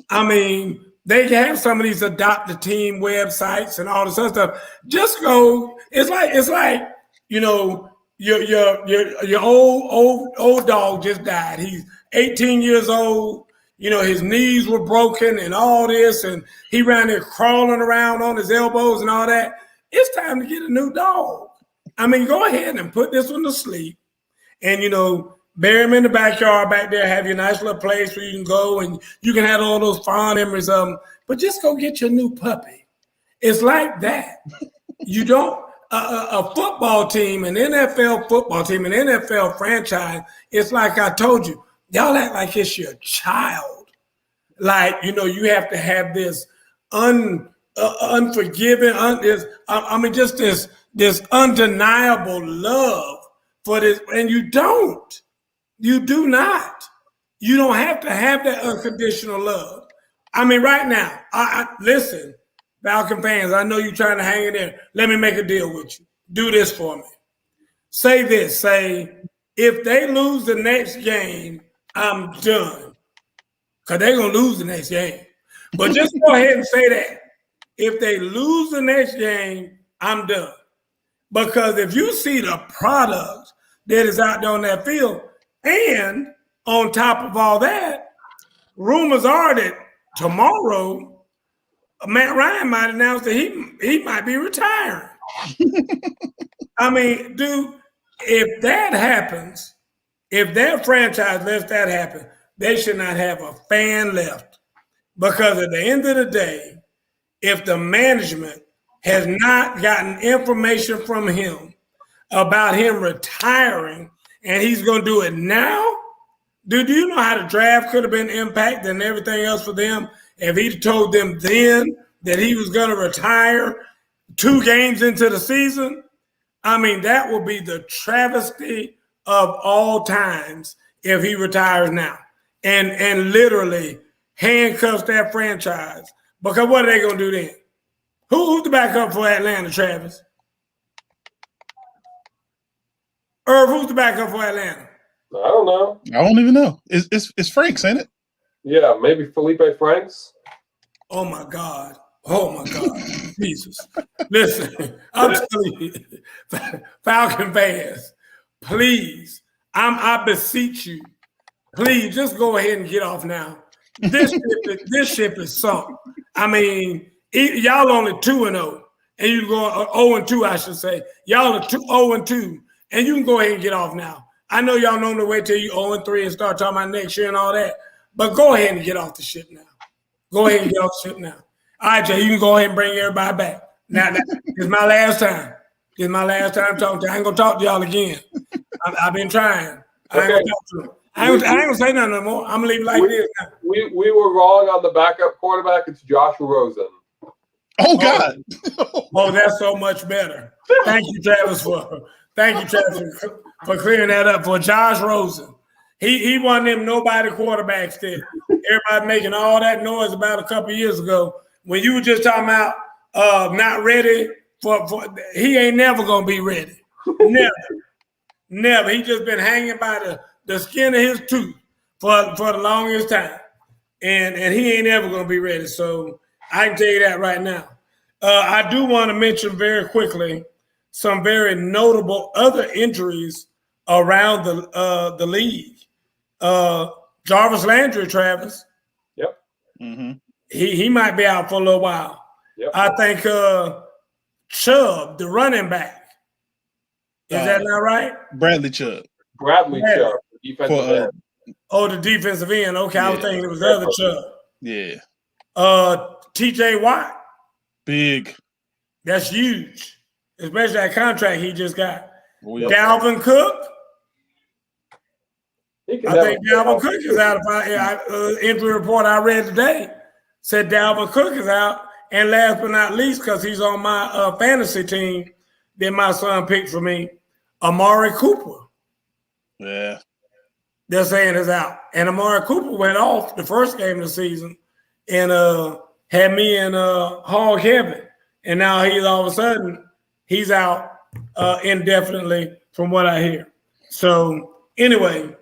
I mean, they can have some of these adopt-a team websites and all this other stuff. Just go. It's like you know, your old dog just died. He's 18 years old. You know, his knees were broken and all this, and he ran there crawling around on his elbows and all that. It's time to get a new dog. I mean, go ahead and put this one to sleep and, you know, bury him in the backyard back there, have your nice little place where you can go and you can have all those fond memories of them, but just go get your new puppy. It's like that. You don't, a football team, an NFL football team, an NFL franchise, it's like I told you, y'all act like it's your child. Like, you know, you have to have this unforgiving, this undeniable love for this, and you don't. You do not. You don't have to have that unconditional love. I mean, right now, listen, Falcon fans, I know you're trying to hang in there. Let me make a deal with you. Do this for me. Say this. Say, if they lose the next game, I'm done. Because they're going to lose the next game. But just go ahead and say that. If they lose the next game, I'm done. Because if you see the product that is out there on that field, and on top of all that, rumors are that tomorrow, Matt Ryan might announce that he might be retiring. I mean, dude, if that happens, if their franchise lets that happen, they should not have a fan left. Because at the end of the day, if the management has not gotten information from him about him retiring and he's going to do it now, do you know how the draft could have been impacted and everything else for them if he told them then that he was going to retire 2 games into the season? I mean, that will be the travesty of all times if he retires now and literally handcuffs that franchise. Because what are they going to do then? Who's the backup for Atlanta, Travis? Irv, who's the backup for Atlanta? I don't know. I don't even know. It's Franks, ain't it? Yeah, maybe Felipe Franks. Oh my God. Jesus. Listen, I'm telling you, Falcon fans, please, I beseech you, please just go ahead and get off now. This ship is sunk. I mean, y'all only 2-0, and you go 0-2, I should say. Y'all are 0-2, and you can go ahead and get off now. I know y'all normally wait till you 0-3 and start talking about next year and all that, but go ahead and get off the ship now. Go ahead and get off the ship now. All right, Jay, you can go ahead and bring everybody back. Now it's my last time. It's my last time talking to you. I ain't gonna talk to y'all again. I've been trying. I ain't gonna talk to them. I ain't gonna say nothing no more. I'm gonna leave it like this now. We were wrong on the backup quarterback. It's Josh Rosen. Oh God! Oh, that's so much better. Thank you, Travis, for clearing that up for Josh Rosen. He one of them nobody quarterbacks that everybody making all that noise about a couple of years ago when you were just talking about not ready for he ain't never gonna be ready. Never. He just been hanging by the skin of his tooth for the longest time. And he ain't ever gonna be ready. So I can tell you that right now. I do want to mention very quickly some very notable other injuries around the league. Jarvis Landry, Travis. Yep. Mm-hmm. He might be out for a little while. Yep. I think Chubb, the running back. Is that not right? Bradley Chubb. Chubb, defensive end. Oh, the defensive end. Okay, yeah. I was thinking it was the other Chubb. Yeah. TJ Watt. Big. That's huge, especially that contract he just got. Dalvin Cook. I think Dalvin Cook is out. Injury report I read today said Dalvin Cook is out. And last but not least, because he's on my fantasy team that my son picked for me, Amari Cooper. Yeah. They're saying is out. And Amari Cooper went off the first game of the season and had me in hog heaven. And now he's all of a sudden, he's out indefinitely from what I hear. So anyway,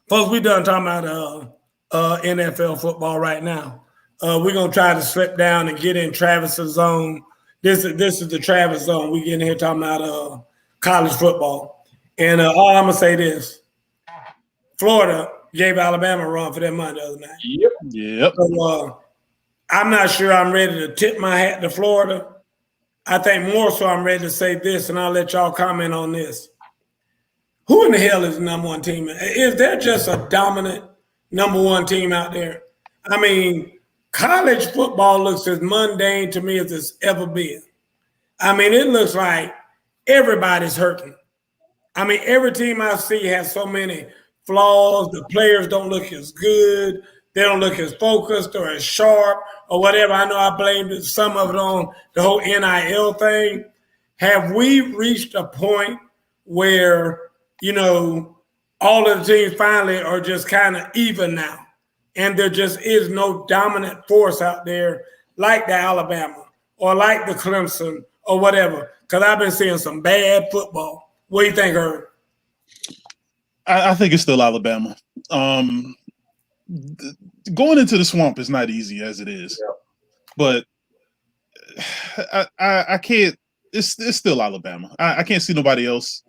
folks, we done talking about NFL football right now. We're going to try to slip down and get in Travis's zone. This is the Travis zone. We get in here talking about college football. And all I'm going to say this. Florida gave Alabama a run for their money the other night. Yep. So, I'm not sure I'm ready to tip my hat to Florida. I think more so I'm ready to say this, and I'll let y'all comment on this. Who in the hell is the number one team? Is there just a dominant number one team out there? I mean, college football looks as mundane to me as it's ever been. I mean, it looks like everybody's hurting. I mean, every team I see has so many flaws. The players don't look as good. They don't look as focused or as sharp or whatever. I know I blamed some of it on the whole NIL thing. Have we reached a point where, you know, all of the teams finally are just kind of even now? And there just is no dominant force out there like the Alabama or like the Clemson or whatever. Because I've been seeing some bad football. What do you think, Herb? I think it's still Alabama. Going into the swamp is not easy as it is, but I can't. It's still Alabama. I can't see nobody else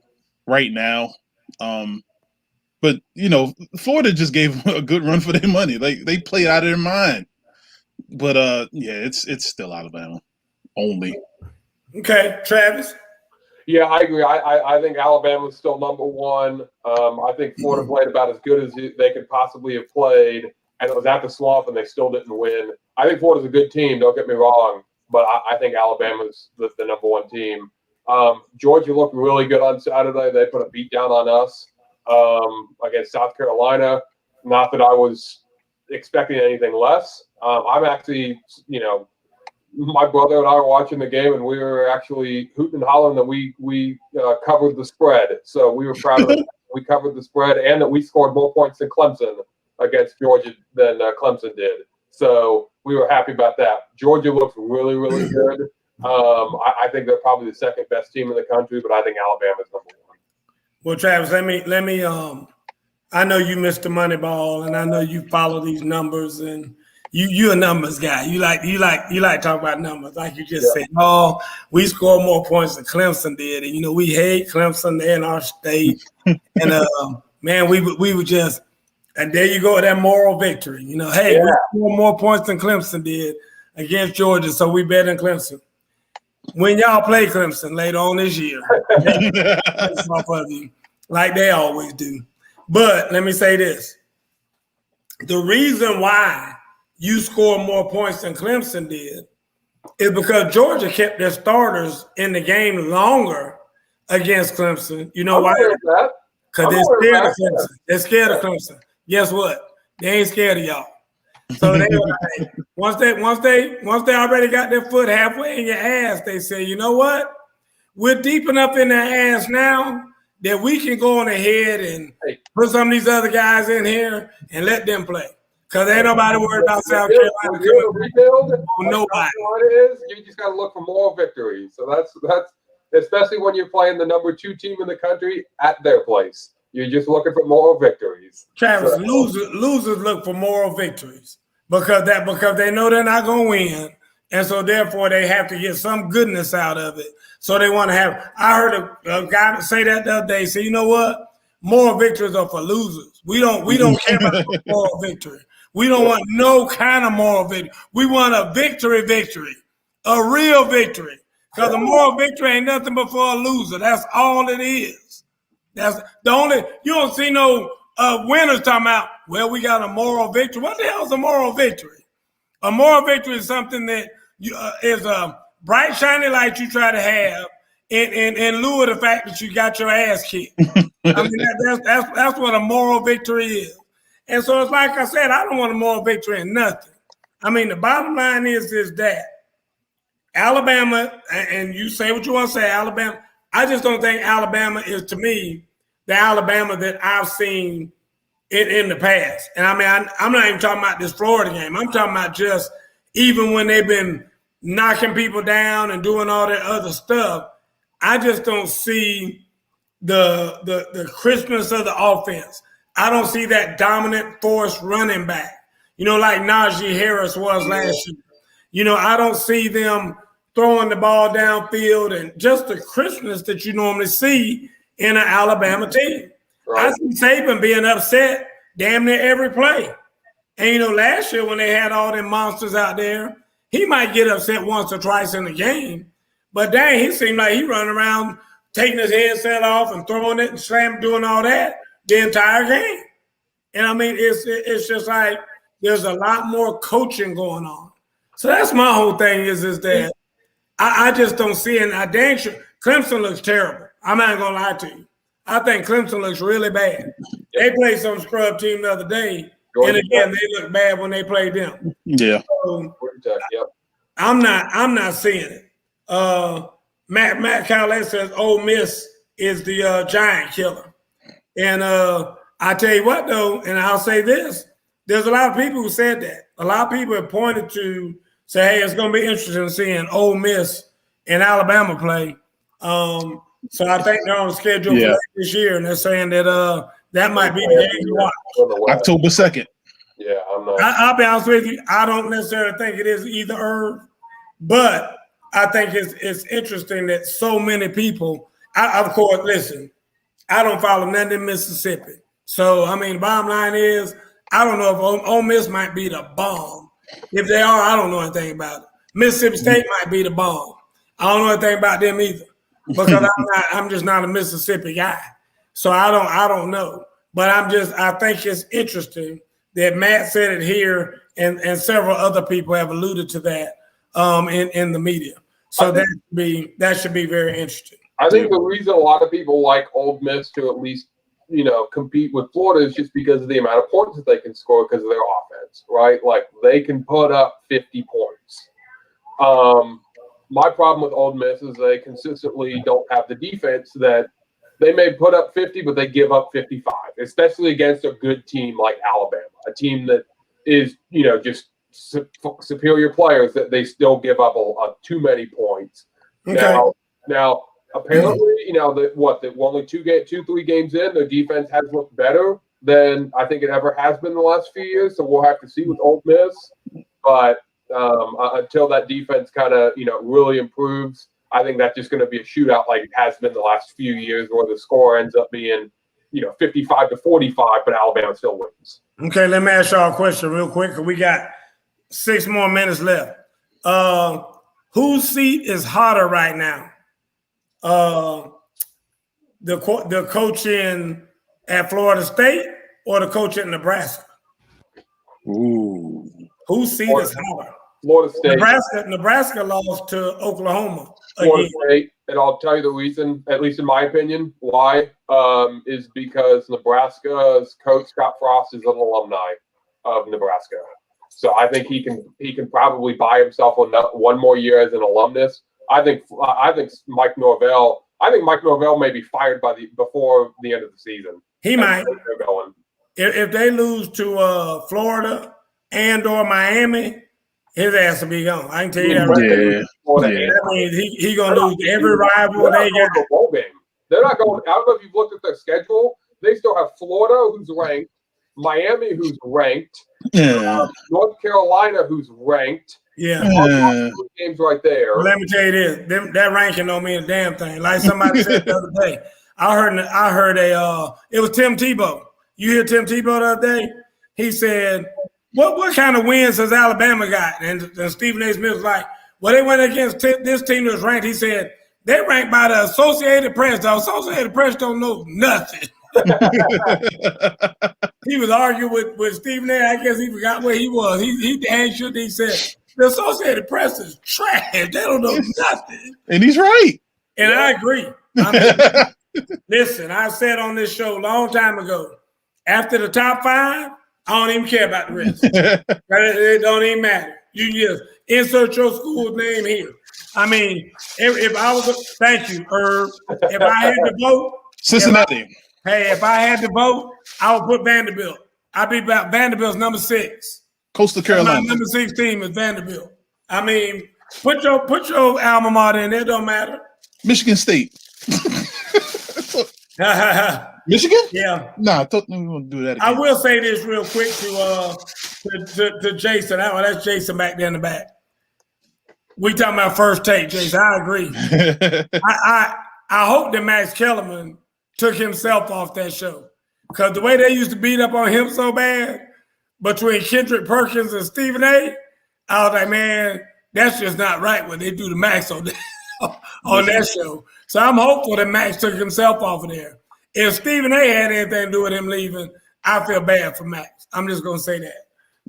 right now. But you know, Florida just gave them a good run for their money. They played out of their mind. But yeah, it's still Alabama only. Okay, Travis. Yeah, I agree. I think Alabama's still number one. I think Florida played about as good as they could possibly have played, and it was at the swamp, and they still didn't win. I think Florida's a good team. Don't get me wrong, but I think Alabama's the number one team. Georgia looked really good on Saturday. They put a beat down on us against South Carolina. Not that I was expecting anything less. I'm actually, you know, my brother and I were watching the game, and we were actually hooting and hollering that we covered the spread. So we were proud of it. We covered the spread, and that we scored more points than Clemson against Georgia than Clemson did. So we were happy about that. Georgia looks really, really good. I think they're probably the second best team in the country, but I think Alabama's number one. Well, Travis, let me. I know you missed the money ball, and I know you follow these numbers, and you a numbers guy. You like talk about numbers, like you just said. Oh, we scored more points than Clemson did, and you know we hate Clemson. They're in our state, and man, we were just, and there you go with that moral victory. You know, hey, we scored more points than Clemson did against Georgia, so we better than Clemson. When y'all play Clemson later on this year, off of you, like they always do. But let me say this: the reason why you score more points than Clemson did is because Georgia kept their starters in the game longer against Clemson. You know why? Because they're scared of Clemson. They're scared of Clemson. Guess what? They ain't scared of y'all. So they once they already got their foot halfway in your ass, they say, you know what? We're deep enough in their ass now that we can go on ahead and put some of these other guys in here and let them play. Because ain't nobody worried about South Carolina rebuild. Nobody. What it is, you just got to look for more victories. So that's especially when you're playing the number 2 team in the country at their place. You're just looking for moral victories. Travis, losers look for moral victories because they know they're not going to win, and so therefore they have to get some goodness out of it. So they want to have. I heard a guy say that the other day. Say, you know what? Moral victories are for losers. We don't care about moral victory. We don't want no kind of moral victory. We want a victory, a real victory. Because a moral victory ain't nothing but for a loser. That's all it is. That's the only. You don't see no winners talking about, well, we got a moral victory. What the hell is a moral victory? A moral victory is something that is a bright, shiny light you try to have in lieu of the fact that you got your ass kicked. I mean, that's what a moral victory is. And so it's like I said, I don't want a moral victory in nothing. I mean, the bottom line is that Alabama, and you say what you want to say, Alabama, I just don't think Alabama is, to me, the Alabama that I've seen in the past. And I mean, I'm not even talking about this Florida game. I'm talking about just even when they've been knocking people down and doing all that other stuff, I just don't see the crispness of the offense. I don't see that dominant force running back, like Najee Harris was last year. I don't see them throwing the ball downfield and just the crispness that you normally see in an Alabama team. Right. I see Saban being upset damn near every play. And, last year when they had all them monsters out there, he might get upset once or twice in the game. But dang, he seemed like he running around taking his headset off and throwing it and slamming, doing all that the entire game. And, I mean, it's just like there's a lot more coaching going on. So that's my whole thing is that I just don't see it. And dang sure Clemson looks terrible. I'm not going to lie to you. I think Clemson looks really bad. They played some scrub team the other day, and again, they look bad when they played them. Yeah. So, I'm not seeing it. Matt Cowlett says Ole Miss is the giant killer. And I tell you what, though, and I'll say this, there's a lot of people who said that. A lot of people have pointed to say, hey, it's going to be interesting seeing Ole Miss and Alabama play. So I think they're on the schedule for this year, and they're saying that that might be the game to watch. October 2nd. Yeah, I'm not. I'll be honest with you. I don't necessarily think it is either or, but I think it's interesting that so many people. Of course, listen, I don't follow nothing in Mississippi, so I mean, the bottom line is I don't know if Ole Miss might be the bomb. If they are, I don't know anything about it. Mississippi State might be the bomb. I don't know anything about them either. Because I'm just not a Mississippi guy. So I don't know. But I think it's interesting that Matt said it here and several other people have alluded to that in the media. So that should be very interesting. I think the reason a lot of people like Ole Miss to at least, compete with Florida is just because of the amount of points that they can score because of their offense, right? Like they can put up 50 points. My problem with Ole Miss is they consistently don't have the defense that they may put up 50, but they give up 55, especially against a good team like Alabama, a team that is, just superior players that they still give up too many points. Okay. Now, apparently, that only 2-3 games in, their defense has looked better than I think it ever has been the last few years. So we'll have to see with Ole Miss, but. Until that defense kind of, really improves, I think that's just going to be a shootout like it has been the last few years where the score ends up being, 55-45, but Alabama still wins. Okay, let me ask y'all a question real quick because we got 6 more minutes left. Whose seat is hotter right now? The coach at Florida State or the coach at Nebraska? Ooh. Whose seat is hotter? Florida State. Nebraska lost to Oklahoma. Florida State, and I'll tell you the reason, at least in my opinion, why, is because Nebraska's coach Scott Frost is an alumni of Nebraska. So I think he can probably buy himself one more year as an alumnus. I think Mike Norvell may be fired before the end of the season. He might. If they lose to Florida and or Miami, his ass will be gone. I can tell you that right now. I mean, he gonna lose every rival they got. They're not going. I don't know if you've looked at their schedule. They still have Florida, who's ranked, Miami, who's ranked, North Carolina, who's ranked. Games right there. Well, let me tell you this: that ranking don't mean a damn thing. Like somebody said the other day, I heard it was Tim Tebow. You hear Tim Tebow the other day? He said, What kind of wins has Alabama got? And Stephen A. Smith was like, well, they went against this team that was ranked. He said, they ranked by the Associated Press. The Associated Press don't know nothing. He was arguing with Stephen A. I guess he forgot where he was. He damn sure he said, the Associated Press is trash. They don't know nothing. And he's right. And I agree. I mean, listen, I said on this show a long time ago, after the top 5, I don't even care about the rest. It don't even matter. You just insert your school's name here. I mean, if I was thank you, Herb. If I had to vote, Cincinnati. If I had to vote, I would put Vanderbilt. I'd be about Vanderbilt's number 6. Coastal Carolina. My number 6 team is Vanderbilt. I mean, put your alma mater in there. Don't matter. Michigan State. Michigan? Yeah. Nah, I thought we were going to do that again. I will say this real quick to Jason. That's Jason back there in the back. We talking about first take, Jason. I agree. I hope that Max Kellerman took himself off that show. Because the way they used to beat up on him so bad between Kendrick Perkins and Stephen A., I was like, man, that's just not right what they do to Max on that show. So I'm hopeful that Max took himself off of there. If Stephen A. had anything to do with him leaving, I feel bad for Max. I'm just going to say that.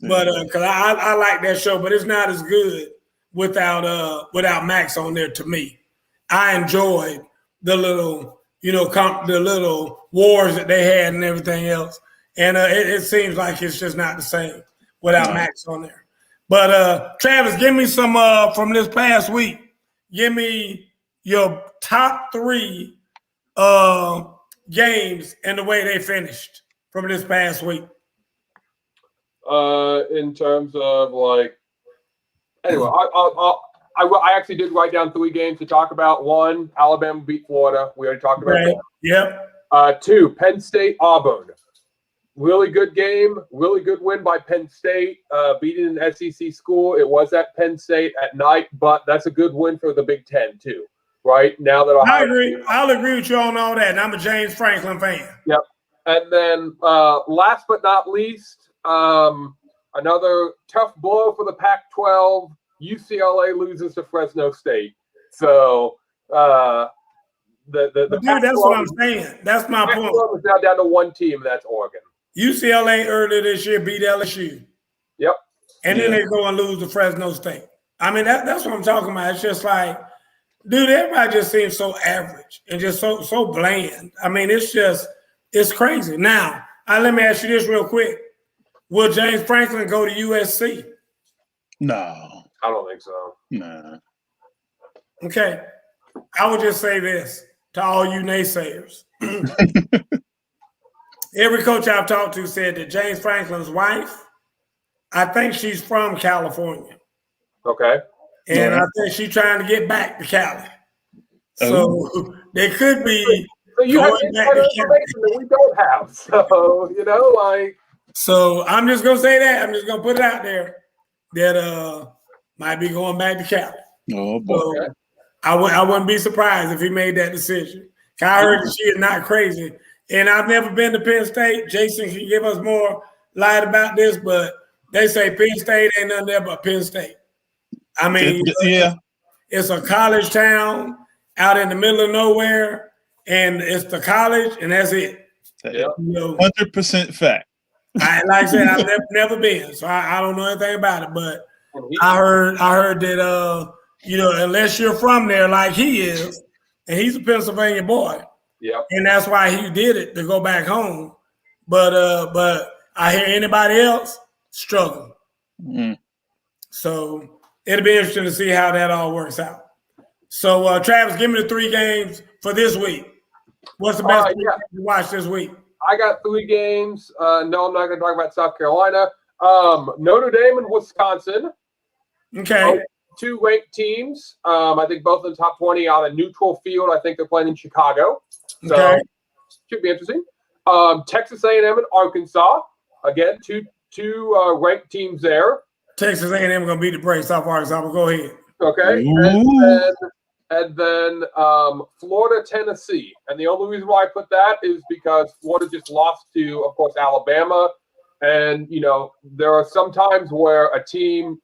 But because I like that show, but it's not as good without Max on there to me. I enjoyed the little, the little wars that they had and everything else. And it seems like it's just not the same without Max on there. But Travis, give me some from this past week. Give me your top 3 games and the way they finished from this past week. In terms of anyway, I actually did write down 3 games to talk about. 1, Alabama beat Florida. We already talked about that. Yep. 2, Penn State Auburn. Really good game. Really good win by Penn State, beating an SEC school. It was at Penn State at night, but that's a good win for the Big Ten too. Right now that I agree. I'll agree with you on all that. And I'm a James Franklin fan. Yep. And then last but not least, another tough blow for the Pac-12. UCLA loses to Fresno State. So the dude, that's what I'm saying. That's my point. Pac-12 is now down to 1 team, and that's Oregon. UCLA earlier this year beat LSU. Yep. And then they go and lose to Fresno State. I mean, that's what I'm talking about. It's just like, dude, everybody just seems so average and just so bland. I mean, it's crazy. Now, let me ask you this real quick. Will James Franklin go to USC? No. I don't think so. Nah. Okay. I would just say this to all you naysayers. Every coach I've talked to said that James Franklin's wife, I think she's from California. Okay. And I think she's trying to get back to Cali. So they could be you have going back to Cali. That we don't have. So, So I'm just going to say that. I'm just going to put it out there that might be going back to Cali. Oh, boy. So I wouldn't be surprised if he made that decision. I heard that she is not crazy. And I've never been to Penn State. Jason can give us more light about this, but they say Penn State ain't nothing there but Penn State. I mean, it's a college town out in the middle of nowhere, and it's the college, and that's it. 100% fact. Like I said, I've never been, so I don't know anything about it. But I heard that unless you're from there like he is, and he's a Pennsylvania boy, and that's why he did it to go back home. But I hear anybody else struggle. Mm. So it'll be interesting to see how that all works out. So Travis, give me the 3 games for this week. What's the best game to watch this week? I got 3 games. No, I'm not going to talk about South Carolina. Notre Dame and Wisconsin. Okay. 2 ranked teams. I think both in the top 20 on a neutral field. I think they're playing in Chicago. So should be interesting. Texas A&M and Arkansas. Again, two ranked teams there. Texas A&M going to beat the brakes off Arkansas. But go ahead. Okay. And then Florida, Tennessee. And the only reason why I put that is because Florida just lost to, of course, Alabama. And, there are some times where a team,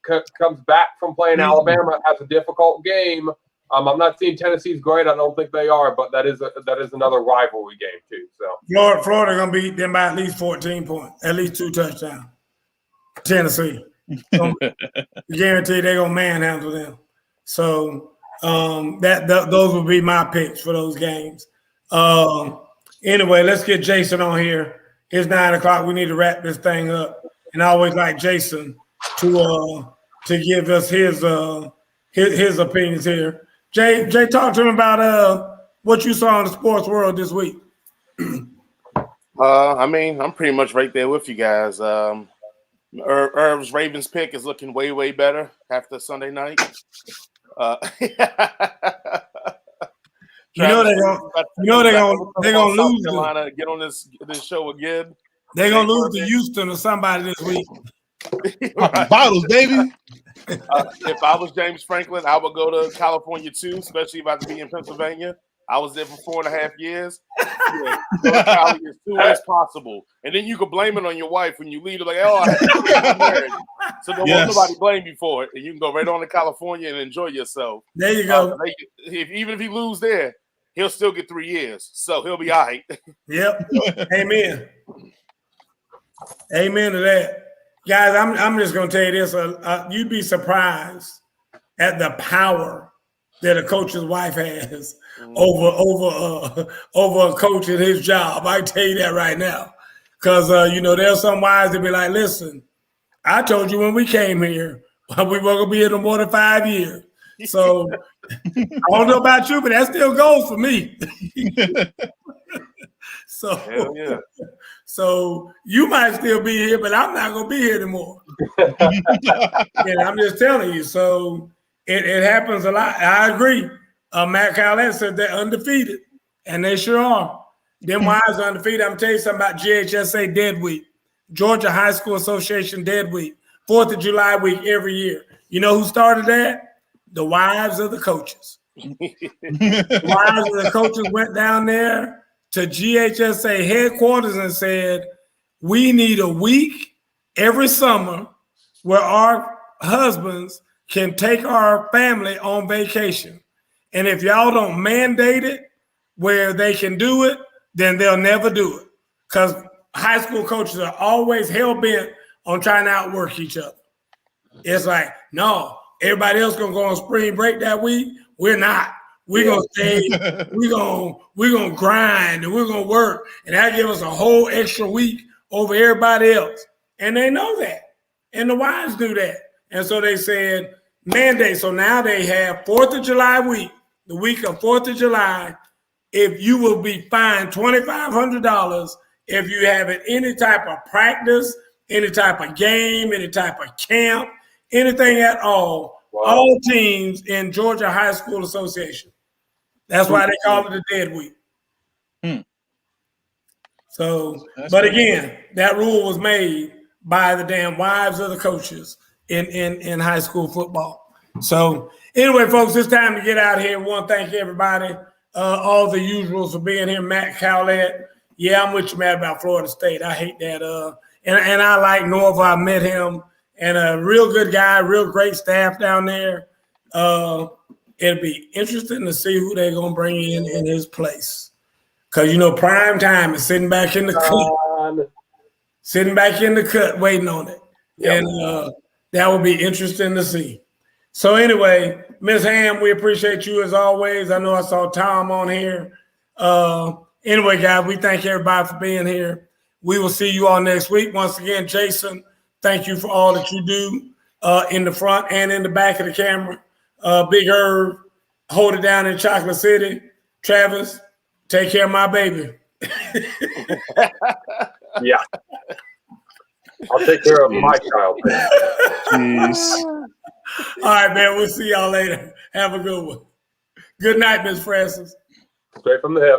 comes back from playing Alabama, has a difficult game. I'm not saying Tennessee's great. I don't think they are, but that is another rivalry game too. So Florida going to beat them by at least 14 points, at least 2 touchdowns. Tennessee. Guarantee they're going to manhandle them. So Those would be my picks for those games. Anyway, let's get Jason on here. It's 9 o'clock. We need to wrap this thing up. And I always like Jason to give us his opinions here. Jay, talk to him about what you saw in the sports world this week. I mean, I'm pretty much right there with you guys. Irv's Ravens pick is looking way, way better after Sunday night. They're gonna lose. Carolina, get on this show again. They're gonna lose to Houston or somebody this week. Bottles, baby. If I was James Franklin, I would go to California too, especially if I could be in Pennsylvania. I was there for 4.5 years. Yeah, go to Cali as soon as possible, and then you could blame it on your wife when you leave. Like, oh, I had to get married. So don't let nobody blame you for it, and you can go right on to California and enjoy yourself. There you go. Even if he lose there, he'll still get 3 years, so he'll be all right. Yep. Amen. Amen to that. Guys, I'm just going to tell you this. You'd be surprised at the power that a coach's wife has over a coach at his job. I can tell you that right now. Because, there's some wives that be like, listen, I told you when we came here, we weren't going to be here no more than 5 years. So I don't know about you, but that still goes for me. So you might still be here, but I'm not going to be here anymore. And I'm just telling you. So it happens a lot. I agree. Matt Cowlett said they're undefeated, and they sure are. Them wives are undefeated. I'm going to tell you something about GHSA Dead Week, Georgia High School Association Dead Week, 4th of July week every year. You know who started that? The wives of the coaches. The wives of the coaches went down there to GHSA headquarters and said, we need a week every summer where our husbands can take our family on vacation. And if y'all don't mandate it where they can do it, then they'll never do it. Because high school coaches are always hell-bent on trying to outwork each other. It's like, no, everybody else gonna go on spring break that week. We're not. We're gonna stay, we're gonna grind and we're gonna work. And that give us a whole extra week over everybody else. And they know that. And the wives do that. And so they said, mandate. So now they have 4th of July week, the week of 4th of July, if you will be fined $2,500 if you have any type of practice, any type of game, any type of camp, anything at all. Wow. All teams in Georgia High School Association. That's why they call it the Dead Week. So, but again, that rule was made by the damn wives of the coaches in high school football. So anyway, folks, it's time to get out of here. We want to thank everybody, all the usuals for being here. Matt Cowlett. Yeah, I'm with you, Matt, about Florida State. I hate that. And I like Norva. I met him. And a real good guy, real great staff down there. It'll be interesting to see who they're going to bring in his place. Because, prime time is sitting back in the cut, waiting on it. Yep. And that will be interesting to see. So anyway, Ms. Ham, we appreciate you as always. I know I saw Tom on here. Anyway, guys, we thank everybody for being here. We will see you all next week. Once again, Jason, thank you for all that you do in the front and in the back of the camera. Big Irv, hold it down in Chocolate City. Travis, take care of my baby. Yeah. I'll take care of my child. Jeez. All right, man. We'll see y'all later. Have a good one. Good night, Miss Francis. Straight from the hip.